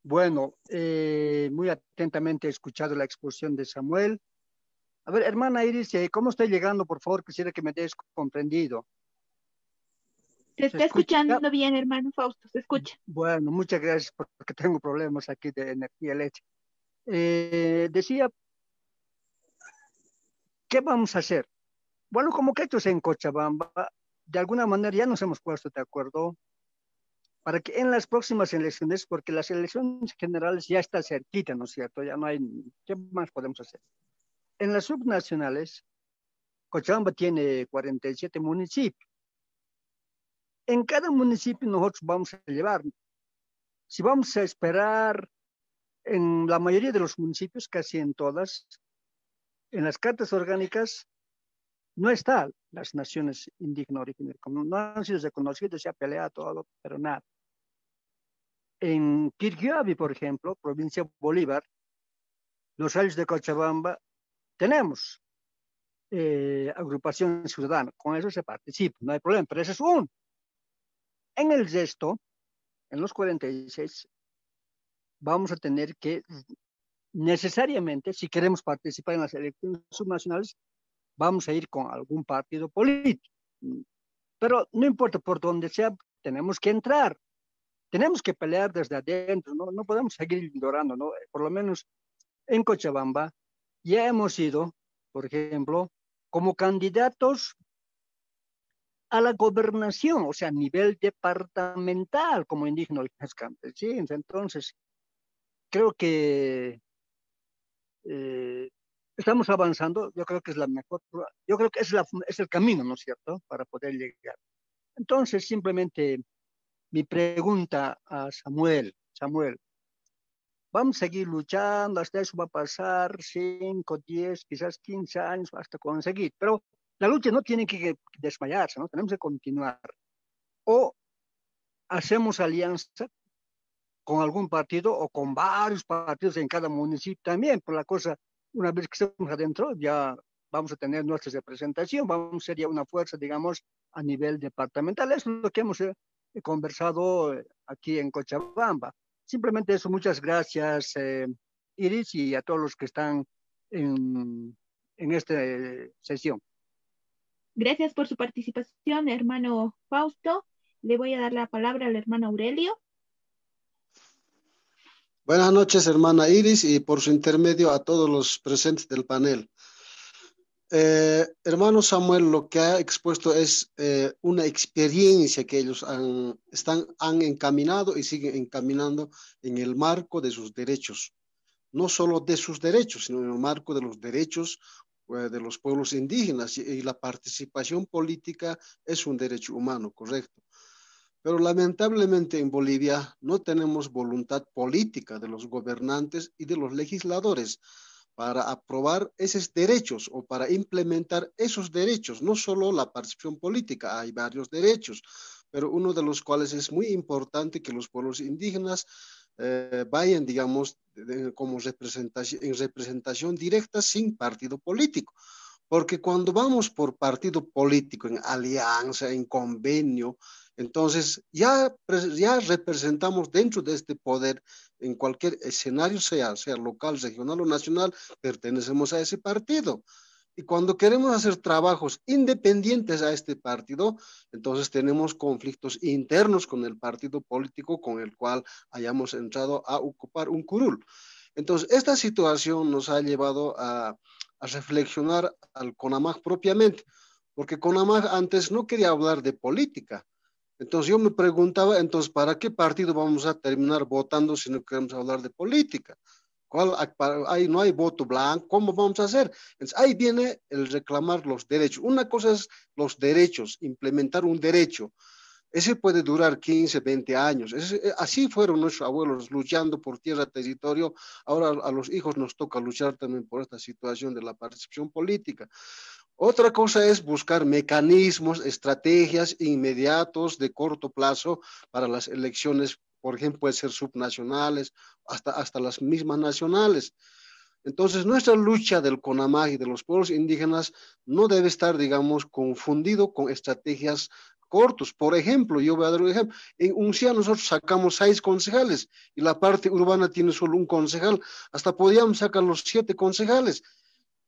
Bueno, muy atentamente he escuchado la exposición de Samuel. A ver, hermana Iris, ¿cómo estoy llegando? Por favor, quisiera que me des comprendido. Se está escuchando bien, hermano Fausto, se escucha. Bueno, muchas gracias porque tengo problemas aquí de energía eléctrica. Decía, ¿qué vamos a hacer? Bueno, como que estos en Cochabamba, de alguna manera ya nos hemos puesto de acuerdo para que en las próximas elecciones, porque las elecciones generales ya están cerquita, ¿no es cierto? Ya no hay, ¿qué más podemos hacer? En las subnacionales, Cochabamba tiene 47 municipios. En cada municipio nosotros vamos a llevar, si vamos a esperar, en la mayoría de los municipios, casi en todas, en las cartas orgánicas, no están las naciones indígenas originarias, como no han sido reconocidas, se ha peleado todo, pero nada. En Quirquiabi, por ejemplo, provincia de Bolívar, los Altos de Cochabamba, tenemos agrupación ciudadana, con eso se participa, no hay problema, pero ese es uno. En el resto, en los 46, vamos a tener que necesariamente, si queremos participar en las elecciones subnacionales, vamos a ir con algún partido político. Pero no importa por dónde sea, tenemos que entrar. Tenemos que pelear desde adentro, no podemos seguir ignorando, ¿no? Por lo menos en Cochabamba ya hemos ido, por ejemplo, como candidatos a la gobernación, o sea, a nivel departamental, como indígenas campesinos. Entonces, creo que estamos avanzando. Yo creo que es la mejor, yo creo que es el camino, ¿no es cierto?, para poder llegar. Entonces, simplemente mi pregunta a Samuel, ¿vamos a seguir luchando hasta eso va a pasar 5, 10, quizás 15 años hasta conseguir? Pero la lucha no tiene que desmayarse, ¿no? Tenemos que continuar. O hacemos alianza con algún partido o con varios partidos en cada municipio también, por la cosa, una vez que estemos adentro, ya vamos a tener nuestra representación, vamos a ser ya una fuerza, digamos, a nivel departamental. Eso es lo que hemos conversado aquí en Cochabamba. Simplemente eso, muchas gracias, Iris, y a todos los que están en esta sesión. Gracias por su participación, hermano Fausto. Le voy a dar la palabra al hermano Aurelio. Buenas noches, hermana Iris, y por su intermedio a todos los presentes del panel. Hermano Samuel, lo que ha expuesto es una experiencia que ellos han encaminado y siguen encaminando en el marco de sus derechos. No solo de sus derechos, sino en el marco de los derechos de los pueblos indígenas. Y la participación política es un derecho humano, correcto. Pero lamentablemente en Bolivia no tenemos voluntad política de los gobernantes y de los legisladores para aprobar esos derechos o para implementar esos derechos. No solo la participación política, hay varios derechos, pero uno de los cuales es muy importante que los pueblos indígenas vayan, digamos, como en representación directa sin partido político. Porque cuando vamos por partido político, en alianza, en convenio, entonces ya representamos dentro de este poder, en cualquier escenario, sea local, regional o nacional, pertenecemos a ese partido. Y cuando queremos hacer trabajos independientes a este partido, entonces tenemos conflictos internos con el partido político con el cual hayamos entrado a ocupar un curul. Entonces, esta situación nos ha llevado a reflexionar al CONAMAG propiamente, porque CONAMAG antes no quería hablar de política. Entonces yo me preguntaba, entonces, ¿para qué partido vamos a terminar votando si no queremos hablar de política? Ahí no hay voto blanco, ¿cómo vamos a hacer? Entonces, ahí viene el reclamar los derechos. Una cosa es los derechos, implementar un derecho. Ese puede durar 15, 20 años. Así fueron nuestros abuelos luchando por tierra, territorio. Ahora a los hijos nos toca luchar también por esta situación de la participación política. Otra cosa es buscar mecanismos, estrategias inmediatos de corto plazo para las elecciones, por ejemplo, puede ser subnacionales, hasta las mismas nacionales. Entonces, nuestra lucha del CONAMAG y de los pueblos indígenas no debe estar, digamos, confundido con estrategias cortos. Por ejemplo, yo voy a dar un ejemplo. En UNCIA nosotros sacamos 6 concejales y la parte urbana tiene solo un concejal. Hasta podíamos sacar los 7 concejales.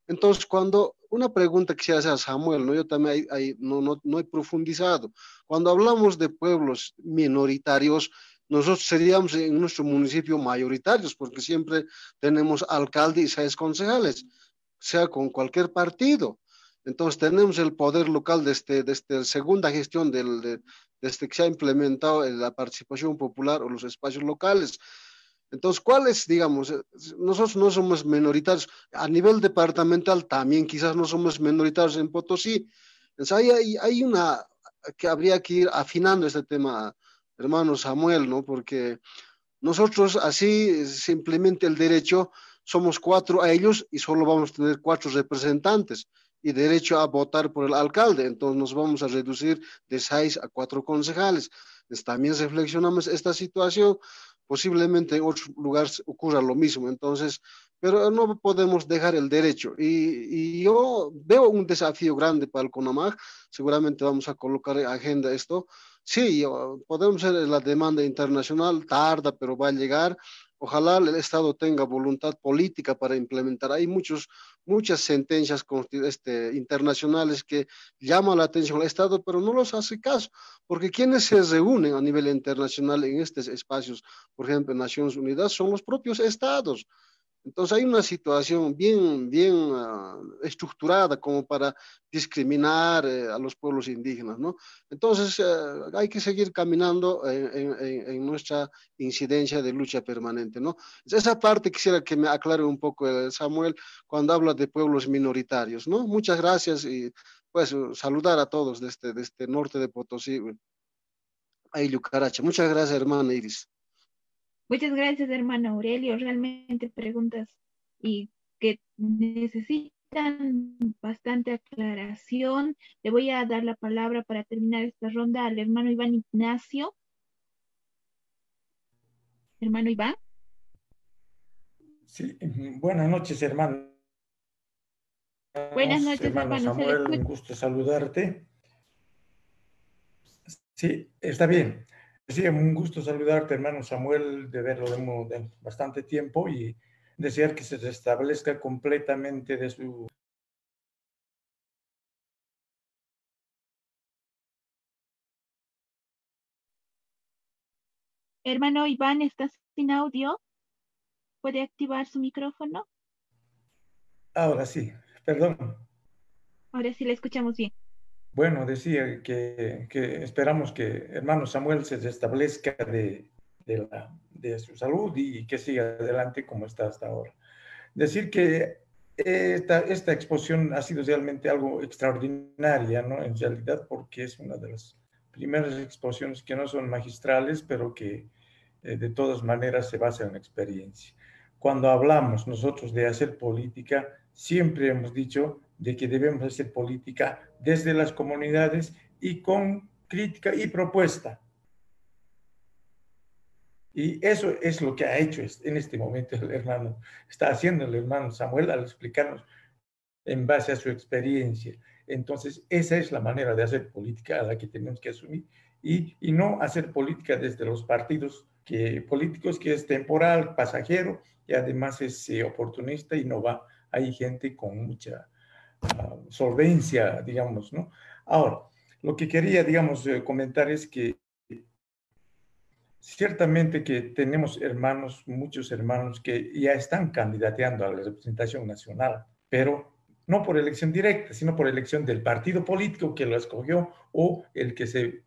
Entonces, cuando una pregunta que se hace a Samuel, ¿no? Yo también no he profundizado. Cuando hablamos de pueblos minoritarios, nosotros seríamos en nuestro municipio mayoritarios, porque siempre tenemos alcalde y 6 concejales, sea con cualquier partido. Entonces, tenemos el poder local desde segunda gestión desde que se ha implementado la participación popular o los espacios locales. Entonces, ¿cuáles, digamos, nosotros no somos minoritarios? A nivel departamental también quizás no somos minoritarios en Potosí. Entonces, hay una que habría que ir afinando este tema, hermano Samuel, ¿no? Porque nosotros así simplemente el derecho, somos 4 a ellos y solo vamos a tener 4 representantes y derecho a votar por el alcalde. Entonces nos vamos a reducir de 6 a 4 concejales. Entonces, también reflexionamos esta situación, posiblemente en otros lugares ocurra lo mismo. Entonces, pero no podemos dejar el derecho. Y yo veo un desafío grande para el CONAMAG. Seguramente vamos a colocar en agenda esto. Sí, podemos ser la demanda internacional, tarda, pero va a llegar. Ojalá el Estado tenga voluntad política para implementar. Hay muchas sentencias internacionales que llaman la atención al Estado, pero no los hace caso, porque quienes se reúnen a nivel internacional en estos espacios, por ejemplo, en Naciones Unidas, son los propios Estados. Entonces hay una situación bien estructurada como para discriminar a los pueblos indígenas, ¿no? Entonces hay que seguir caminando en nuestra incidencia de lucha permanente, ¿no? Esa parte quisiera que me aclare un poco Samuel cuando habla de pueblos minoritarios, ¿no? Muchas gracias y pues saludar a todos de este norte de Potosí, a Yucaracha. Muchas gracias, hermana Iris. Muchas gracias, hermano Aurelio. Realmente preguntas y que necesitan bastante aclaración. Le voy a dar la palabra para terminar esta ronda al hermano Iván Ignacio. Hermano Iván. Sí, buenas noches, hermano. Buenas noches, hermano Samuel, un gusto saludarte. Sí, está bien. Sí, un gusto saludarte, hermano Samuel, de verlo de bastante tiempo y desear que se restablezca completamente de su... Hermano Iván, ¿estás sin audio? ¿Puede activar su micrófono? Ahora sí, perdón. Ahora sí le escuchamos bien. Bueno, decía que esperamos que hermano Samuel se restablezca de su salud y que siga adelante como está hasta ahora. Decir que esta exposición ha sido realmente algo extraordinaria, ¿no? En realidad, porque es una de las primeras exposiciones que no son magistrales, pero que de todas maneras se basa en la experiencia. Cuando hablamos nosotros de hacer política, siempre hemos dicho de que debemos hacer política desde las comunidades y con crítica y propuesta. Y eso es lo que ha hecho en este momento está haciendo el hermano Samuel al explicarnos en base a su experiencia. Entonces, esa es la manera de hacer política a la que tenemos que asumir y no hacer política desde los partidos políticos que es temporal, pasajero y además es oportunista y no va. Hay gente con mucha solvencia, digamos, ¿no? Ahora, lo que quería, digamos, comentar es que ciertamente que tenemos muchos hermanos que ya están candidateando a la representación nacional, pero no por elección directa, sino por elección del partido político que lo escogió o el que se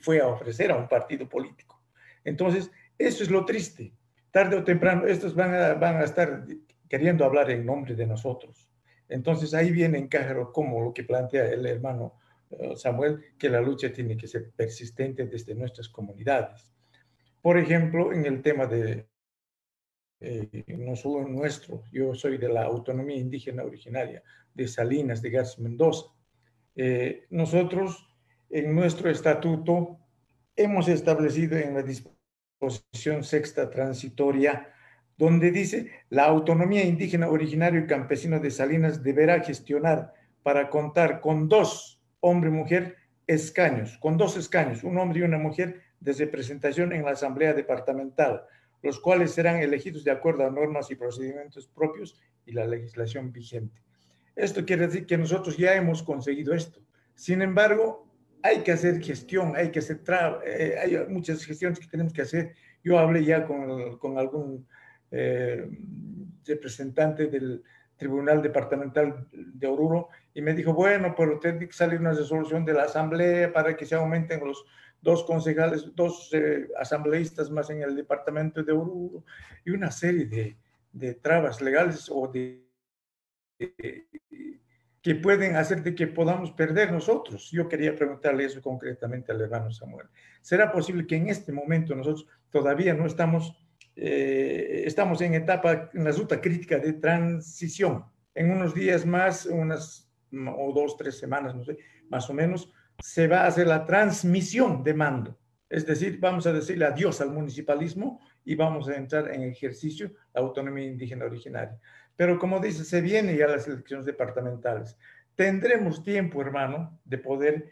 fue a ofrecer a un partido político. Entonces, eso es lo triste. Tarde o temprano, estos van a estar queriendo hablar en nombre de nosotros. Entonces, ahí viene en claro como lo que plantea el hermano Samuel, que la lucha tiene que ser persistente desde nuestras comunidades. Por ejemplo, en el tema no solo nuestro, yo soy de la autonomía indígena originaria de Salinas de Garza Mendoza. Nosotros en nuestro estatuto hemos establecido en la disposición sexta transitoria, donde dice la autonomía indígena originario y campesino de Salinas deberá gestionar para contar con 2 hombre-mujer escaños, con 2 escaños, un hombre y una mujer de representación en la Asamblea Departamental, los cuales serán elegidos de acuerdo a normas y procedimientos propios y la legislación vigente. Esto quiere decir que nosotros ya hemos conseguido esto. Sin embargo, hay que hacer gestión, hay muchas gestiones que tenemos que hacer. Yo hablé ya con algún representante del Tribunal Departamental de Oruro y me dijo, bueno, pero tiene que salir una resolución de la Asamblea para que se aumenten los 2 concejales, 2 asambleístas más en el departamento de Oruro y una serie de trabas legales o que pueden hacer de que podamos perder nosotros. Yo quería preguntarle eso concretamente al hermano Samuel. ¿Será posible que en este momento nosotros todavía no estamos en la ruta crítica de transición? En unos días más, o 2, 3 semanas, no sé, más o menos, se va a hacer la transmisión de mando. Es decir, vamos a decirle adiós al municipalismo y vamos a entrar en ejercicio la autonomía indígena originaria. Pero como dice, se vienen ya las elecciones departamentales. Tendremos tiempo, hermano, de poder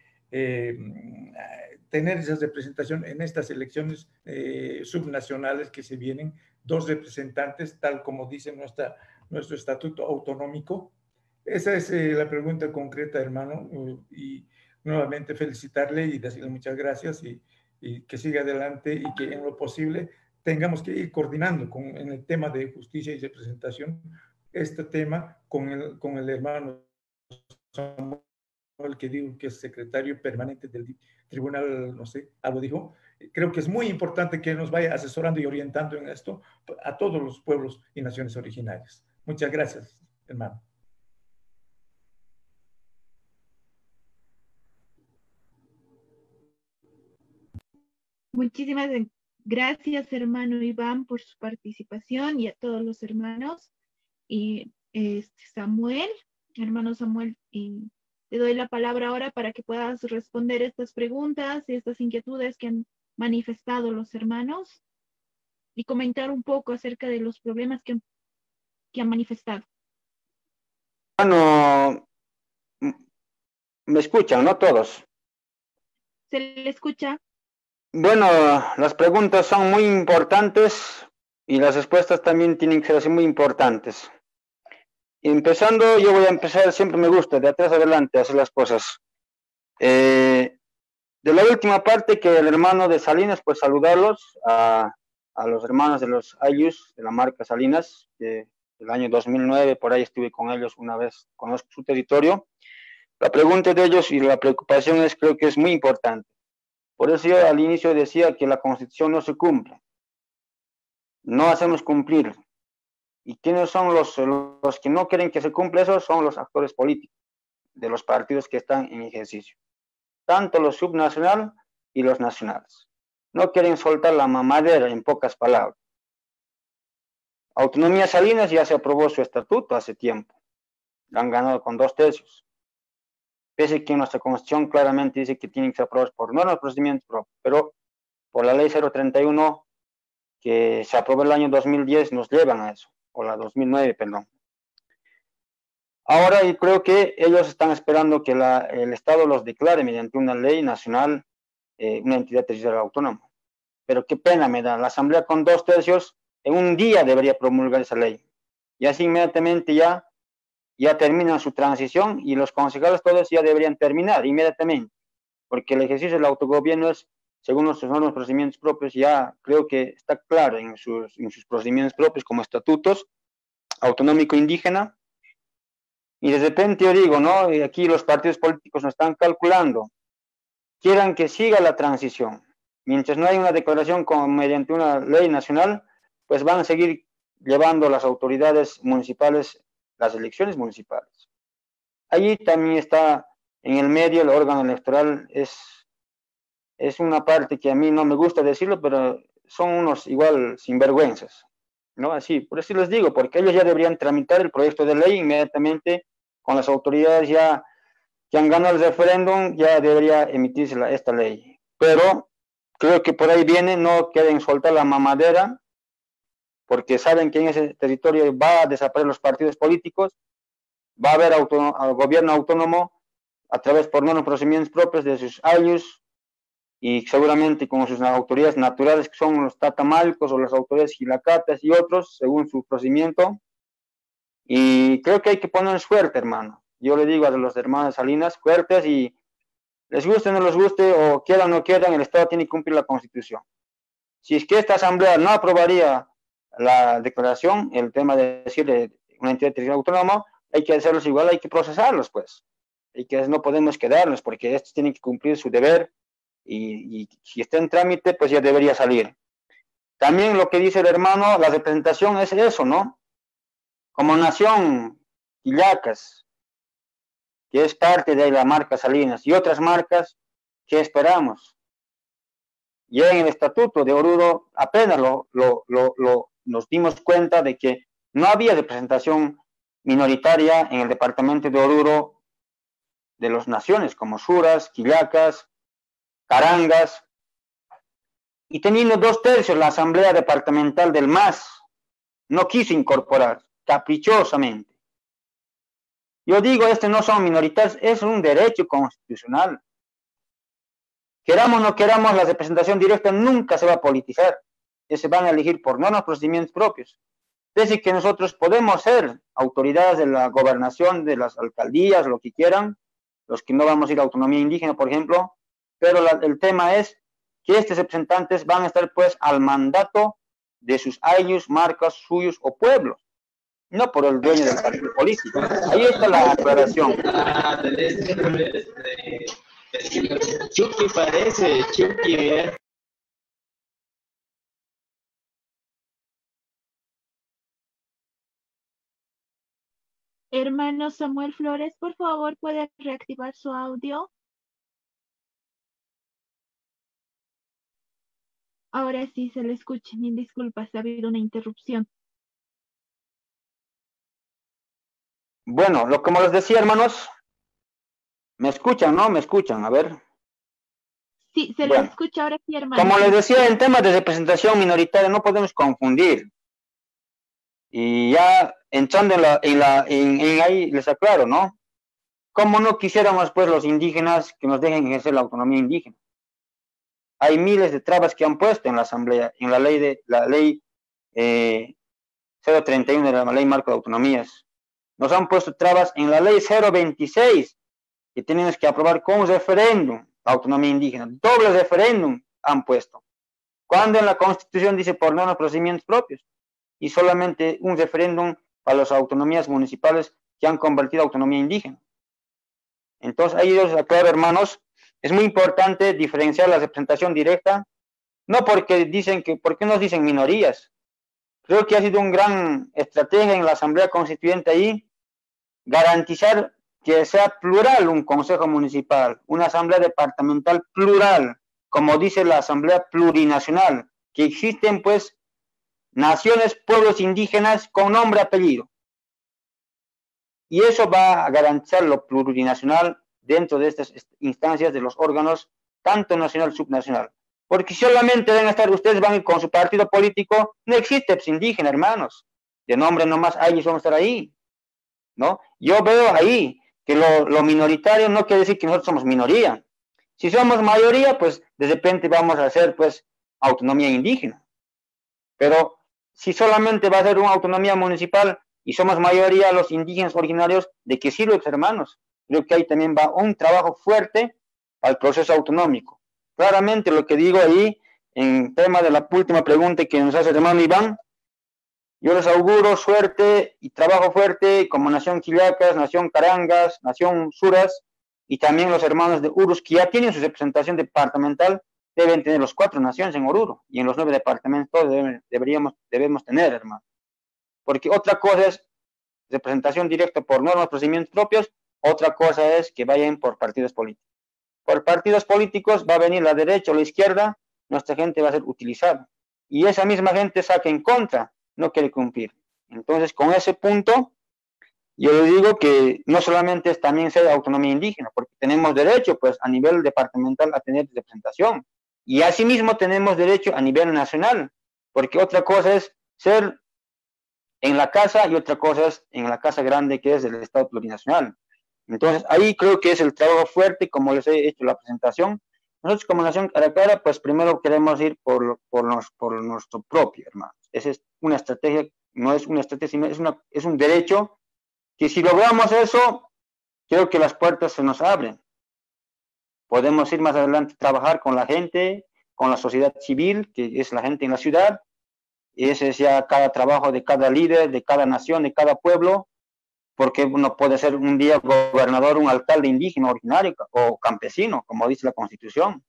tener esa representación en estas elecciones subnacionales que se vienen, 2 representantes, tal como dice nuestro estatuto autonómico. Esa es la pregunta concreta, hermano, y nuevamente felicitarle y decirle muchas gracias y que siga adelante y que en lo posible tengamos que ir coordinando en el tema de justicia y representación, este tema con el hermano Samuel, que digo que es secretario permanente del tribunal, no sé, algo dijo. Creo que es muy importante que nos vaya asesorando y orientando en esto a todos los pueblos y naciones originarias. Muchas gracias, hermano. Muchísimas gracias, hermano Iván, por su participación y a todos los hermanos. Y Samuel, hermano Samuel, te doy la palabra ahora para que puedas responder estas preguntas y estas inquietudes que han manifestado los hermanos y comentar un poco acerca de los problemas que han manifestado. Bueno, me escuchan, ¿no? Todos. ¿Se le escucha? Bueno, las preguntas son muy importantes y las respuestas también tienen que ser así muy importantes. Empezando, yo voy a empezar, siempre me gusta, de atrás adelante, hacer las cosas. De la última parte, que el hermano de Salinas, pues saludarlos, a a los hermanos de los Ayllus, de la marca Salinas, que el año 2009, por ahí estuve con ellos una vez, conozco su territorio. La pregunta de ellos y la preocupación creo que es muy importante. Por eso yo al inicio decía que la Constitución no se cumple. No hacemos cumplir. ¿Y quiénes son los que no quieren que se cumpla eso? Son los actores políticos de los partidos que están en ejercicio. Tanto los subnacionales y los nacionales. No quieren soltar la mamadera, en pocas palabras. Autonomía Salinas ya se aprobó su estatuto hace tiempo. Lo han ganado con 2/3. Pese que en nuestra Constitución claramente dice que tienen que ser aprobados por normas de procedimientos propios, pero por la ley 031 que se aprobó el año 2010 nos llevan a eso, o la 2009, perdón. Ahora yo creo que ellos están esperando que el Estado los declare mediante una ley nacional, una entidad territorial autónoma. Pero qué pena me da, la Asamblea con 2/3 en un día debería promulgar esa ley. Y así inmediatamente ya terminan su transición y los concejales todos ya deberían terminar inmediatamente. Porque el ejercicio del autogobierno es, según nuestros normas de procedimientos propios, ya creo que está claro en sus procedimientos propios como estatutos autonómico indígena. Y de repente yo digo, ¿no? Y aquí los partidos políticos nos están calculando, quieran que siga la transición. Mientras no hay una declaración mediante una ley nacional, pues van a seguir llevando las autoridades municipales las elecciones municipales. Allí también está en el medio el órgano electoral, es una parte que a mí no me gusta decirlo, pero son unos igual sinvergüenzas, ¿no? Así, por eso les digo, porque ellos ya deberían tramitar el proyecto de ley inmediatamente con las autoridades ya que han ganado el referéndum, ya debería emitirse esta ley. Pero creo que por ahí viene, no quieren soltar la mamadera, porque saben que en ese territorio va a desaparecer los partidos políticos, va a haber gobierno autónomo a través por normas procedimientos propios de sus ayllus y seguramente con sus autoridades naturales que son los tatamalcos o las autoridades gilacatas y otros según su procedimiento. Y creo que hay que ponerles fuerte, hermano. Yo le digo a los hermanos Salinas, fuertes, y les guste o no les guste, o quieran o no quieran, el Estado tiene que cumplir la Constitución. Si es que esta Asamblea no aprobaría la declaración, el tema de decir una entidad territorial autónoma, hay que hacerlos igual, hay que procesarlos, pues. No podemos quedarnos, porque estos tienen que cumplir su deber, y si está en trámite, pues ya debería salir. También lo que dice el hermano, la representación es eso, ¿no? Como nación, Quillacas, que es parte de la marca Salinas, y otras marcas, ¿qué esperamos? Ya en el Estatuto de Oruro apenas nos dimos cuenta de que no había representación minoritaria en el departamento de Oruro de las naciones como Suras, Quillacas, Carangas, y teniendo 2/3 la Asamblea Departamental del MAS, no quiso incorporar, caprichosamente. Yo digo, no son minoritarios, es un derecho constitucional. Queramos o no queramos, la representación directa nunca se va a politizar. Se van a elegir por normas procedimientos propios. Desde que nosotros podemos ser autoridades de la gobernación, de las alcaldías, lo que quieran, los que no vamos a ir a autonomía indígena, por ejemplo, pero el tema es que estos representantes van a estar pues al mandato de sus ayllus, marcas, suyos o pueblos, no por el dueño del partido político. Ahí está la aclaración. Chucky parece, Chucky. Hermano Samuel Flores, por favor, ¿puede reactivar su audio? Ahora sí se le escucha. Mil disculpas, ha habido una interrupción. Bueno, como les decía, hermanos, ¿me escuchan, no? ¿Me escuchan? A ver. Sí, se le escucha ahora sí, hermano. Como les decía, en temas de representación minoritaria no podemos confundir. Y ya entrando en ahí les aclaro, ¿no? ¿Cómo no quisiéramos, pues, los indígenas que nos dejen ejercer la autonomía indígena? Hay miles de trabas que han puesto en la Asamblea, en la ley 031 de la ley marco de autonomías. Nos han puesto trabas en la ley 026, que tenemos que aprobar con referéndum la autonomía indígena. Doble referéndum han puesto. Cuando en la Constitución dice por normas procedimientos propios y solamente un referéndum para las autonomías municipales que han convertido a autonomía indígena. Entonces, ahí os aclaro, hermanos, es muy importante diferenciar la representación directa, no porque dicen que, ¿por qué nos dicen minorías? Creo que ha sido una gran estrategia en la Asamblea Constituyente ahí, garantizar que sea plural un consejo municipal, una asamblea departamental plural, como dice la Asamblea Plurinacional, que existen pues naciones, pueblos indígenas con nombre y apellido. Y eso va a garantizar lo plurinacional dentro de estas instancias de los órganos, tanto nacional como subnacional. Porque solamente deben estar, ustedes van a ir con su partido político, no existe pues, indígena, hermanos. De nombre nomás, ellos van a estar ahí, ¿no? Yo veo ahí que lo minoritario no quiere decir que nosotros somos minoría. Si somos mayoría, pues de repente vamos a hacer, pues, autonomía indígena. Pero si solamente va a ser una autonomía municipal y somos mayoría los indígenas originarios, ¿de qué sirve, pues, hermanos? Creo que ahí también va un trabajo fuerte al proceso autonómico. Claramente lo que digo ahí, en tema de la última pregunta que nos hace el hermano Iván, yo les auguro suerte y trabajo fuerte como Nación Quillacas, Nación Carangas, Nación Suras, y también los hermanos de Urus, que ya tienen su representación departamental, deben tener los 4 naciones en Oruro, y en los 9 departamentos debemos tener, hermano. Porque otra cosa es representación directa por normas, procedimientos propios, otra cosa es que vayan por partidos políticos. Por partidos políticos va a venir la derecha o la izquierda, nuestra gente va a ser utilizada. Y esa misma gente saca en contra, no quiere cumplir. Entonces, con ese punto, yo le digo que no solamente es también ser autonomía indígena, porque tenemos derecho, pues, a nivel departamental a tener representación. Y asimismo tenemos derecho a nivel nacional, porque otra cosa es ser en la casa y otra cosa es en la casa grande que es el Estado plurinacional. Entonces, ahí creo que es el trabajo fuerte, como les he hecho la presentación. Nosotros como Nación Caracara, pues primero queremos ir por nuestro propio, hermanos. Esa es una estrategia, no es una estrategia, sino es un derecho que si logramos eso, creo que las puertas se nos abren. Podemos ir más adelante a trabajar con la gente, con la sociedad civil, que es la gente en la ciudad. Ese es ya cada trabajo de cada líder, de cada nación, de cada pueblo, porque uno puede ser un día gobernador, un alcalde indígena originario o campesino, como dice la Constitución,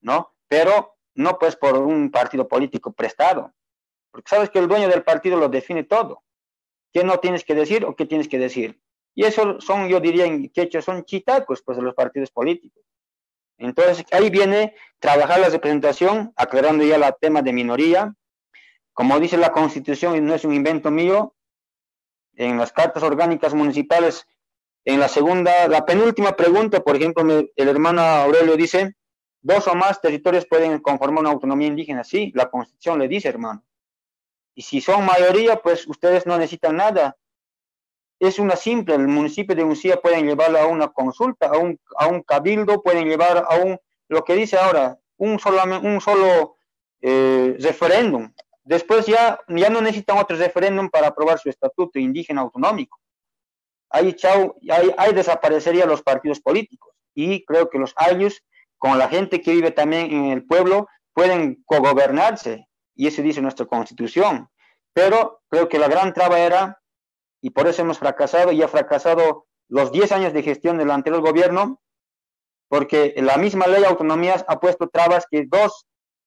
¿no? Pero no pues por un partido político prestado, porque sabes que el dueño del partido lo define todo. ¿Qué no tienes que decir o qué tienes que decir? Y eso son, yo diría en quechua, son chitacos pues, de los partidos políticos. Entonces, ahí viene trabajar la representación, aclarando ya el tema de minoría. Como dice la Constitución, y no es un invento mío, en las cartas orgánicas municipales, en la penúltima pregunta, por ejemplo, el hermano Aurelio dice, 2 o más territorios pueden conformar una autonomía indígena. Sí, la Constitución le dice, hermano. Y si son mayoría, pues ustedes no necesitan nada. Es una simple, el municipio de Uncía pueden llevarlo a una consulta, a un cabildo, pueden llevar a lo que dice ahora, un solo referéndum. Después ya no necesitan otro referéndum para aprobar su estatuto indígena autonómico. Ahí desaparecerían los partidos políticos. Y creo que los ayllus, con la gente que vive también en el pueblo, pueden cogobernarse. Y eso dice nuestra Constitución. Pero creo que la gran traba era, y por eso hemos fracasado, y ha fracasado los 10 años de gestión del anterior gobierno, porque la misma ley de autonomías ha puesto trabas que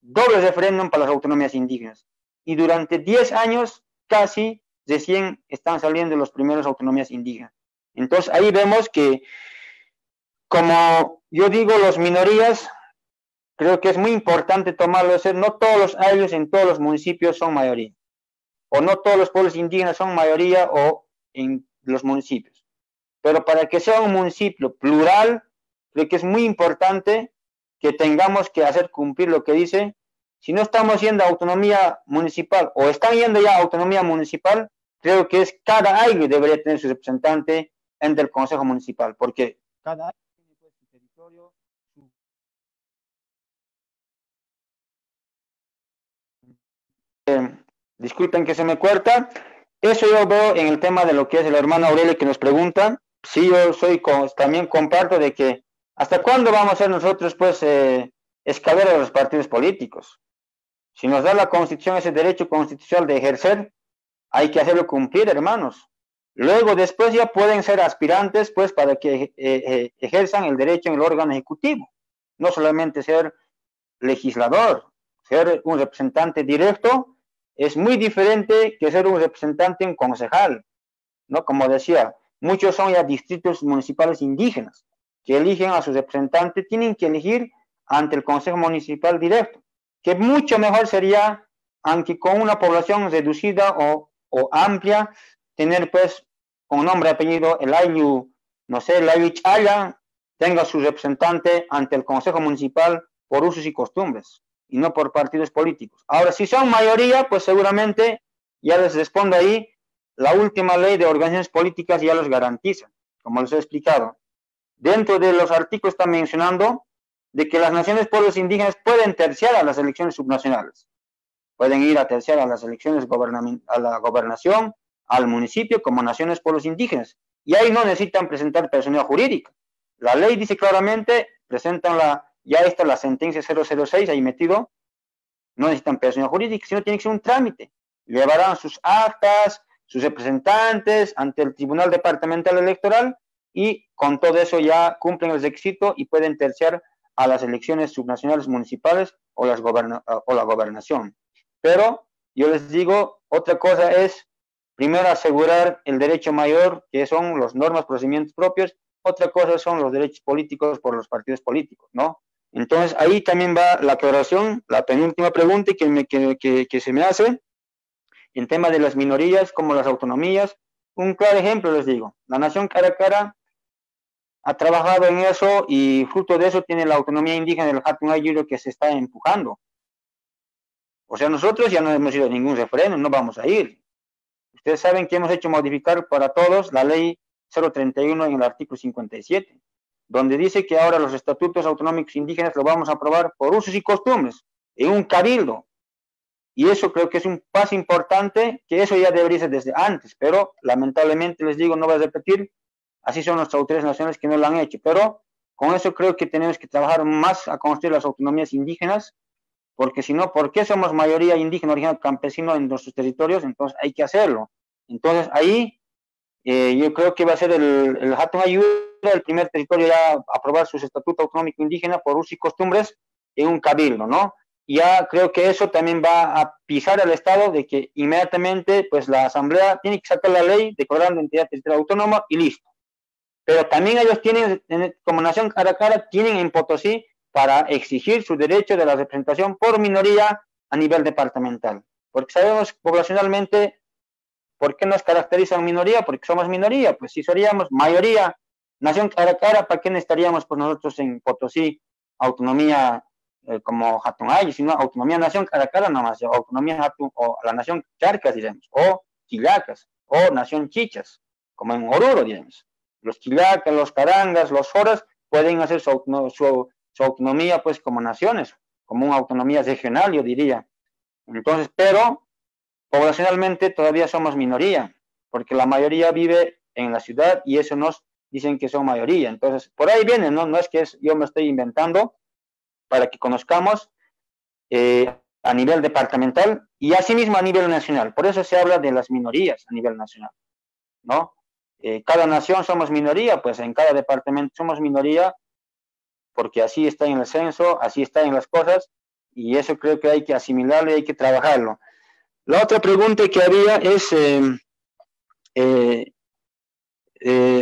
dobles referéndum para las autonomías indígenas. Y durante 10 años casi recién están saliendo los primeros autonomías indígenas. Entonces ahí vemos que, como yo digo, las minorías, creo que es muy importante tomarlo de ser, no todos los ayllus en todos los municipios son mayoría, o no todos los pueblos indígenas son mayoría o en los municipios. Pero para que sea un municipio plural, creo que es muy importante que tengamos que hacer cumplir lo que dice. Si no estamos yendo a autonomía municipal o están yendo ya a autonomía municipal, creo que es cada ayllu debería tener su representante en el Consejo Municipal, porque cada ayllu tiene pues, su territorio, disculpen que se me corta. Eso yo veo en el tema de lo que es el hermano Aurelio que nos pregunta. Sí, yo también comparto de que hasta cuándo vamos a ser nosotros pues esclavos de los partidos políticos. Si nos da la Constitución ese derecho constitucional de ejercer, hay que hacerlo cumplir, hermanos. Luego, después ya pueden ser aspirantes, pues, para que ejerzan el derecho en el órgano ejecutivo. No solamente ser legislador, ser un representante directo es muy diferente que ser un representante en concejal, ¿no? Como decía, muchos son ya distritos municipales indígenas que eligen a sus representantes, tienen que elegir ante el Consejo Municipal directo, que mucho mejor sería, aunque con una población reducida o amplia, tener pues con nombre y apellido el Ayu, no sé, el Ayu Chaya, tenga su representante ante el Consejo Municipal por usos y costumbres, y no por partidos políticos. Ahora, si son mayoría, pues seguramente, ya les respondo ahí, la última ley de organizaciones políticas ya los garantiza, como les he explicado. Dentro de los artículos está mencionando de que las naciones pueblos indígenas pueden terciar a las elecciones subnacionales. Pueden ir a terciar a las elecciones a la gobernación, al municipio, como naciones pueblos indígenas. Y ahí no necesitan presentar personalidad jurídica. La ley dice claramente, presentan ya está la sentencia 006 ahí metido, no necesitan personalidad jurídica, sino tiene que ser un trámite. Llevarán sus actas, sus representantes ante el Tribunal Departamental Electoral y con todo eso ya cumplen el requisito y pueden terciar a las elecciones subnacionales municipales o la gobernación. Pero yo les digo, otra cosa es primero asegurar el derecho mayor, que son las normas, procedimientos propios. Otra cosa son los derechos políticos por los partidos políticos, ¿no? Entonces, ahí también va la aclaración, la penúltima pregunta que se me hace, en tema de las minorías como las autonomías. Un claro ejemplo les digo, la Nación Caracara ha trabajado en eso y fruto de eso tiene la autonomía indígena del Hatun Ayuro que se está empujando. O sea, nosotros ya no hemos ido a ningún referéndum, no vamos a ir. Ustedes saben que hemos hecho modificar para todos la ley 031 en el artículo 57, donde dice que ahora los estatutos autonómicos indígenas lo vamos a aprobar por usos y costumbres, en un cabildo. Y eso creo que es un paso importante, que eso ya debería ser desde antes, pero lamentablemente les digo, no voy a repetir, así son nuestras autoridades nacionales que no lo han hecho, pero con eso creo que tenemos que trabajar más a construir las autonomías indígenas, porque si no, ¿por qué somos mayoría indígena, original, campesino en nuestros territorios? Entonces hay que hacerlo. Entonces ahí yo creo que va a ser el Hatun Ayuro, el primer territorio ya a aprobar su estatuto autonómico indígena por usos y costumbres en un cabildo, ¿no? Ya creo que eso también va a pisar al Estado de que inmediatamente pues la Asamblea tiene que sacar la ley declarando entidad territorial autónoma y listo. Pero también ellos tienen, como Nación Caracara, tienen en Potosí para exigir su derecho de la representación por minoría a nivel departamental. Porque sabemos poblacionalmente por qué nos caracterizan minoría, porque somos minoría. Pues si seríamos mayoría, Nación Caracara, ¿para qué necesitaríamos pues nosotros en Potosí autonomía como Hatun Ayu, sino autonomía Nación Caracara nomás, autonomía Hatun, o la Nación Charcas, diremos, o Chillacas, o Nación Chichas, como en Oruro, diremos. Los Chillacas, los Carangas, los Joras pueden hacer su autonomía pues como naciones, como una autonomía regional, yo diría. Entonces, pero poblacionalmente todavía somos minoría, porque la mayoría vive en la ciudad y eso nos dicen que son mayoría. Entonces, por ahí viene, ¿no? No es que yo me estoy inventando, para que conozcamos a nivel departamental y asimismo a nivel nacional. Por eso se habla de las minorías a nivel nacional, ¿no? Cada nación somos minoría, pues en cada departamento somos minoría, porque así está en el censo, así está en las cosas, y eso creo que hay que asimilarlo y hay que trabajarlo. La otra pregunta que había es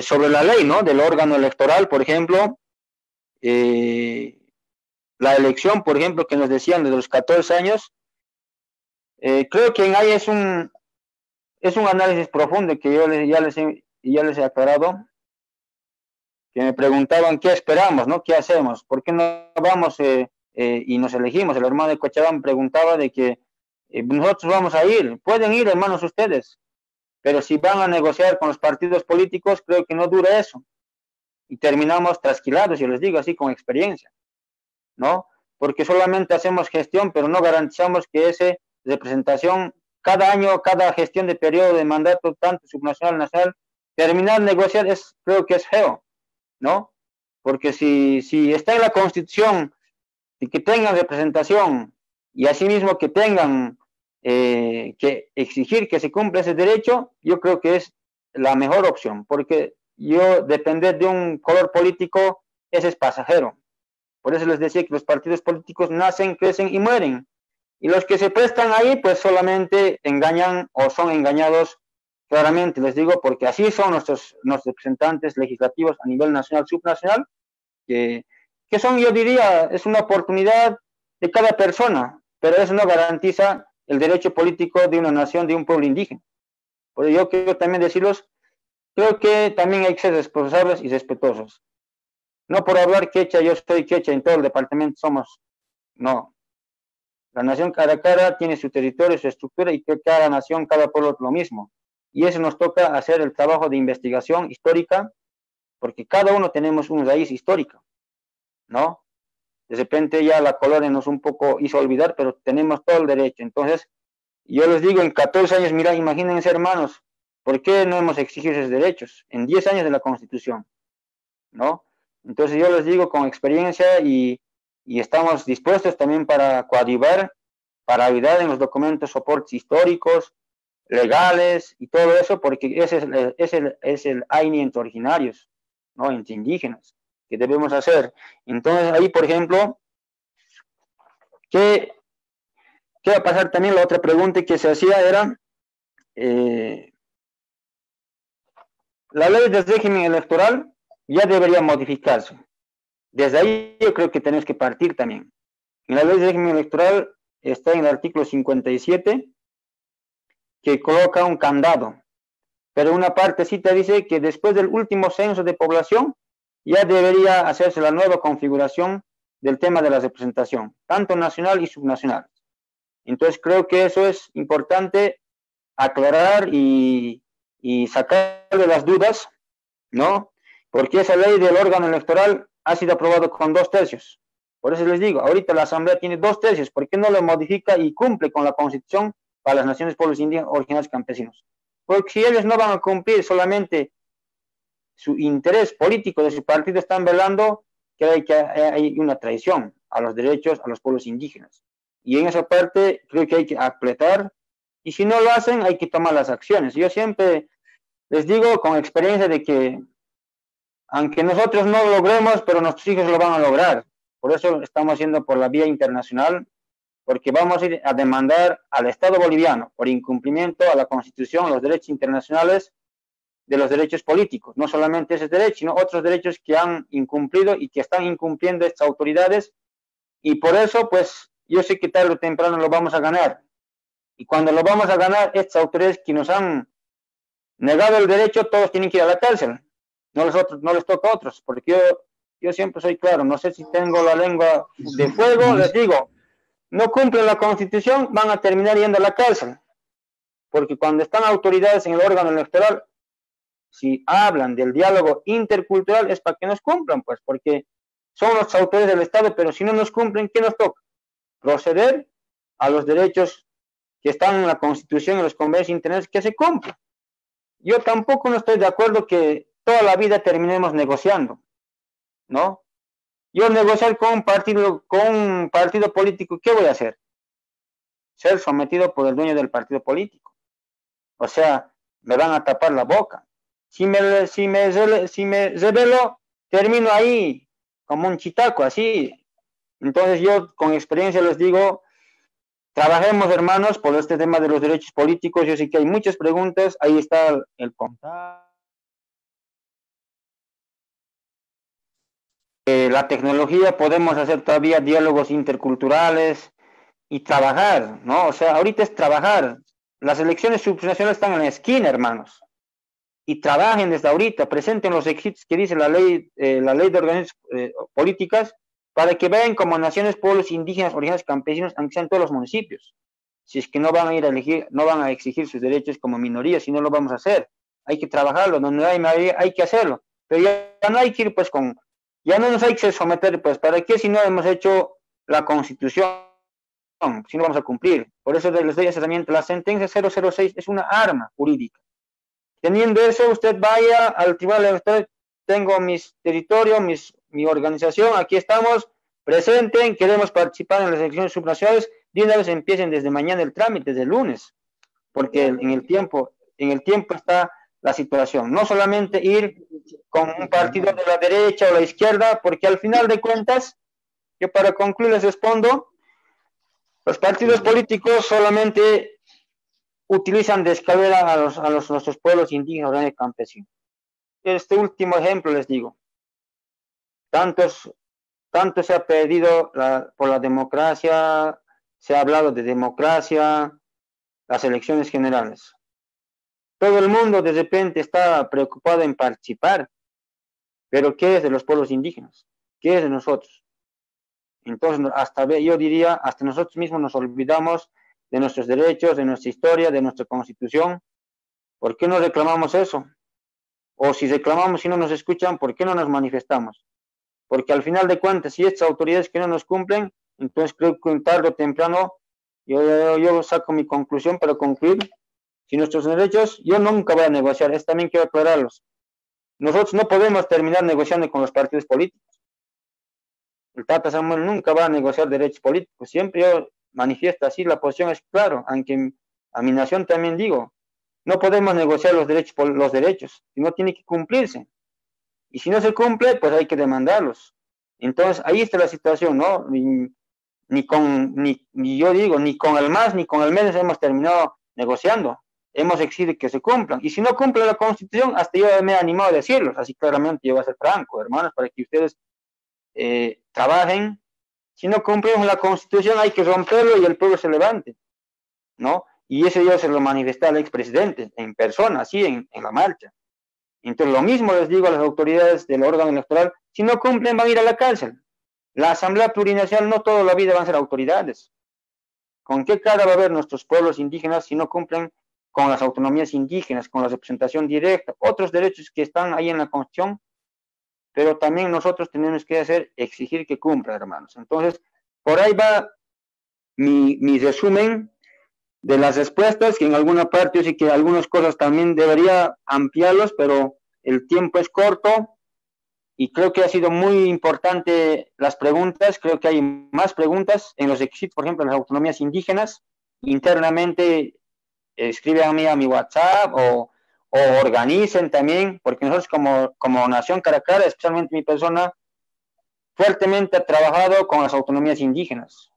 sobre la ley, ¿no? Del órgano electoral, por ejemplo, la elección, por ejemplo, que nos decían desde los 14 años, creo que ahí es un análisis profundo que yo ya les he aclarado, que me preguntaban qué esperamos, ¿no? ¿Qué hacemos? ¿Por qué no vamos y nos elegimos? El hermano de Cochabamba preguntaba de que nosotros vamos a ir. Pueden ir, hermanos, ustedes, pero si van a negociar con los partidos políticos, creo que no dura eso. Y terminamos trasquilados, yo les digo así con experiencia, ¿no? Porque solamente hacemos gestión, pero no garantizamos que esa representación, cada año, cada gestión de periodo de mandato, tanto subnacional, nacional, terminar de negociar creo que es feo, ¿no? Porque si está en la Constitución y que tengan representación y asimismo que tengan que exigir que se cumpla ese derecho, yo creo que es la mejor opción, porque depender de un color político, ese es pasajero. Por eso les decía que los partidos políticos nacen, crecen y mueren. Y los que se prestan ahí, pues solamente engañan o son engañados claramente, les digo, porque así son nuestros representantes legislativos a nivel nacional, subnacional, que son, yo diría, es una oportunidad de cada persona, pero eso no garantiza el derecho político de una nación, de un pueblo indígena. Por ello yo quiero también decirlos, creo que también hay que ser responsables y respetuosos. No por hablar quechua, yo soy quechua, en todo el departamento somos, no. La nación Caracara tiene su territorio, su estructura, y que cada nación, cada pueblo lo mismo. Y eso nos toca hacer el trabajo de investigación histórica, porque cada uno tenemos una raíz histórica, ¿no? De repente ya la colonia nos un poco hizo olvidar, pero tenemos todo el derecho. Entonces, yo les digo, en 14 años, mira, imagínense, hermanos, ¿por qué no hemos exigido esos derechos? En 10 años de la Constitución, ¿no? Entonces yo les digo con experiencia y estamos dispuestos también para coadyuvar, para ayudar en los documentos, soportes históricos, legales y todo eso, porque ese es el AINI entre originarios, ¿no? Entre indígenas, que debemos hacer. Entonces ahí, por ejemplo, ¿qué va a pasar también? La otra pregunta que se hacía era, la ley del régimen electoral ya debería modificarse. Desde ahí yo creo que tenemos que partir también. En la ley del régimen electoral está en el artículo 57 que coloca un candado, pero una partecita dice que después del último censo de población ya debería hacerse la nueva configuración del tema de la representación, tanto nacional y subnacional. Entonces creo que eso es importante aclarar y sacarle las dudas, ¿no? Porque esa ley del órgano electoral ha sido aprobado con 2/3. Por eso les digo, ahorita la Asamblea tiene 2/3, ¿por qué no lo modifica y cumple con la Constitución para las naciones, pueblos indígenas, originarios, campesinos? Porque si ellos no van a cumplir solamente su interés político de su partido, están velando que hay una traición a los derechos a los pueblos indígenas. Y en esa parte creo que hay que apretar, y si no lo hacen, hay que tomar las acciones. Yo siempre les digo con experiencia de que aunque nosotros no lo logremos, pero nuestros hijos lo van a lograr. Por eso estamos haciendo por la vía internacional, porque vamos a ir a demandar al Estado boliviano por incumplimiento a la Constitución, a los derechos internacionales de los derechos políticos. No solamente ese derecho, sino otros derechos que han incumplido y que están incumpliendo estas autoridades. Y por eso, pues, yo sé que tarde o temprano lo vamos a ganar. Y cuando lo vamos a ganar, estas autoridades que nos han negado el derecho, todos tienen que ir a la cárcel. No les toca a otros, porque yo siempre soy claro, no sé si tengo la lengua de fuego, les digo, no cumplen la Constitución, van a terminar yendo a la cárcel, porque cuando están autoridades en el órgano electoral, si hablan del diálogo intercultural es para que nos cumplan, pues, porque son los autores del Estado, pero si no nos cumplen, ¿qué nos toca? Proceder a los derechos que están en la Constitución y los convenios internacionales que se cumplan. Yo tampoco no estoy de acuerdo que toda la vida terminemos negociando, ¿no? Yo negociar con un partido político, ¿qué voy a hacer? Ser sometido por el dueño del partido político. O sea, me van a tapar la boca. Si me rebelo, termino ahí como un chitaco, así. Entonces yo con experiencia les digo, trabajemos, hermanos, por este tema de los derechos políticos. Yo sé que hay muchas preguntas, ahí está el contacto. La tecnología, podemos hacer todavía diálogos interculturales y trabajar, ¿no? O sea, ahorita es trabajar. Las elecciones subnacionales están en la esquina, hermanos. Y trabajen desde ahorita, presenten los requisitos que dice la ley de organizaciones políticas, para que vean como naciones, pueblos indígenas, originarios, campesinos, aunque sean todos los municipios. Si es que no van a ir a elegir, no van a exigir sus derechos como minoría, si no lo vamos a hacer. Hay que trabajarlo, donde hay mayoría hay que hacerlo. Pero ya no hay que ir pues ya no nos hay que someter, pues, ¿para qué si no hemos hecho la Constitución? Si no vamos a cumplir. Por eso les doy esa herramienta. La sentencia 006 es una arma jurídica. Teniendo eso, usted vaya al Tribunal Electoral, tengo mis territorios, mi organización, aquí estamos, presenten, queremos participar en las elecciones subnacionales, de una vez empiecen desde mañana el trámite, desde el lunes, porque en el tiempo está la situación. No solamente ir con un partido de la derecha o la izquierda, porque al final de cuentas, yo para concluir les respondo, los partidos políticos solamente utilizan de escalera a nuestros pueblos indígenas y campesinos. Este último ejemplo les digo, tanto se ha pedido por la democracia, se ha hablado de democracia, las elecciones generales. Todo el mundo de repente está preocupado en participar, pero ¿qué es de los pueblos indígenas? ¿Qué es de nosotros? Entonces, yo diría, hasta nosotros mismos nos olvidamos de nuestros derechos, de nuestra historia, de nuestra constitución. ¿Por qué no reclamamos eso? O si reclamamos y no nos escuchan, ¿por qué no nos manifestamos? Porque al final de cuentas, si estas autoridades que no nos cumplen, entonces creo que tarde o temprano, yo saco mi conclusión para concluir. Si nuestros derechos, yo nunca voy a negociar, esto también quiero aclararlos. Nosotros no podemos terminar negociando con los partidos políticos. El Tata Samuel nunca va a negociar derechos políticos. Siempre yo manifiesto así, la posición es clara, aunque a mi nación también digo, no podemos negociar los derechos, sino tiene que cumplirse. Y si no se cumple, pues hay que demandarlos. Entonces, ahí está la situación, ¿no? Ni con el MAS ni con el MEDES hemos terminado negociando. Hemos exigido que se cumplan. Y si no cumple la Constitución, hasta yo me he animado a decirlos. Así claramente yo voy a ser franco, hermanos, para que ustedes trabajen. Si no cumplimos la Constitución, hay que romperlo y el pueblo se levante, ¿no? Y eso yo se lo manifesté al expresidente, en persona, así, en la marcha. Entonces, lo mismo les digo a las autoridades del órgano electoral, si no cumplen van a ir a la cárcel. La Asamblea Plurinacional no toda la vida van a ser autoridades. ¿Con qué cara va a ver nuestros pueblos indígenas si no cumplen con las autonomías indígenas, con la representación directa, otros derechos que están ahí en la Constitución? Pero también nosotros tenemos que exigir que cumpla, hermanos. Entonces, por ahí va mi resumen de las respuestas, que en alguna parte yo sé que algunas cosas también debería ampliarlos, pero el tiempo es corto y creo que ha sido muy importante las preguntas. Creo que hay más preguntas en los requisitos, por ejemplo, en las autonomías indígenas. Internamente escriben a mí a mi WhatsApp o organicen también, porque nosotros como Nación Caracara, especialmente mi persona, fuertemente ha trabajado con las autonomías indígenas.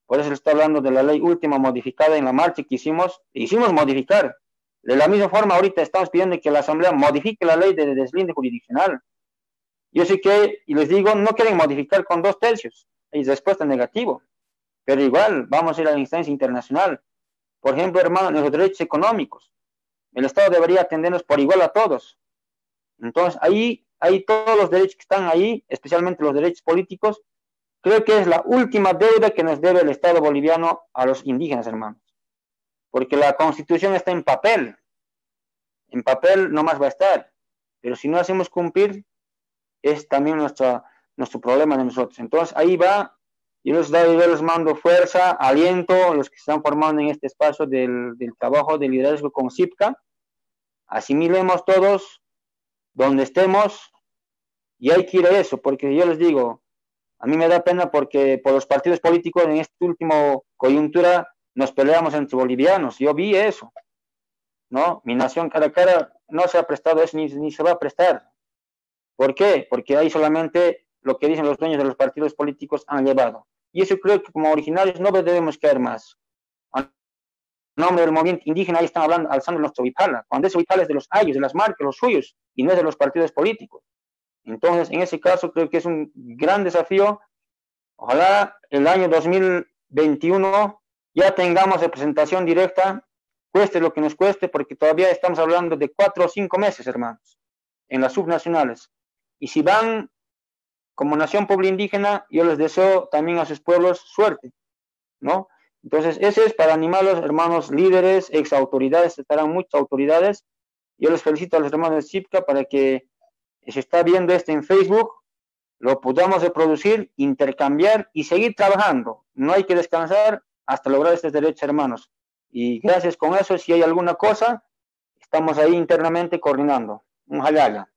Por eso le estoy hablando de la ley última modificada en la marcha que hicimos modificar. De la misma forma, ahorita estamos pidiendo que la Asamblea modifique la ley de deslinde jurisdiccional. Yo sé que, y les digo, no quieren modificar con 2/3, hay respuesta negativa, pero igual vamos a ir a la instancia internacional. Por ejemplo, hermano, los derechos económicos. El Estado debería atendernos por igual a todos. Entonces, ahí todos los derechos que están ahí, especialmente los derechos políticos, creo que es la última deuda que nos debe el Estado boliviano a los indígenas, hermanos. Porque la Constitución está en papel nomás va a estar. Pero si no hacemos cumplir, es también nuestro problema de nosotros. Entonces, ahí va. Yo les mando fuerza, aliento, los que están formando en este espacio del trabajo de liderazgo con CIPCA. Asimilemos todos donde estemos y hay que ir a eso, porque yo les digo, a mí me da pena porque por los partidos políticos en esta última coyuntura nos peleamos entre bolivianos. Yo vi eso, ¿no? Mi nación Caracara no se ha prestado eso ni se va a prestar. ¿Por qué? Porque ahí solamente lo que dicen los dueños de los partidos políticos han llevado. Y eso creo que como originarios no debemos caer más. En nombre del movimiento indígena ahí están hablando, alzando nuestro Huipala, cuando ese Huipala es de los ayos, de las marcas, los suyos, y no es de los partidos políticos. Entonces, en ese caso creo que es un gran desafío. Ojalá el año 2021 ya tengamos representación directa, cueste lo que nos cueste, porque todavía estamos hablando de 4 o 5 meses, hermanos, en las subnacionales. Y si van como nación pueblo indígena, yo les deseo también a sus pueblos suerte, ¿no? Entonces, ese es para animar a los hermanos líderes, ex autoridades, estarán muchas autoridades. Yo les felicito a los hermanos de CIPCA para que se está viendo esto en Facebook, lo podamos reproducir, intercambiar y seguir trabajando. No hay que descansar hasta lograr estos derechos, hermanos. Y gracias con eso, si hay alguna cosa, estamos ahí internamente coordinando. Un jalala.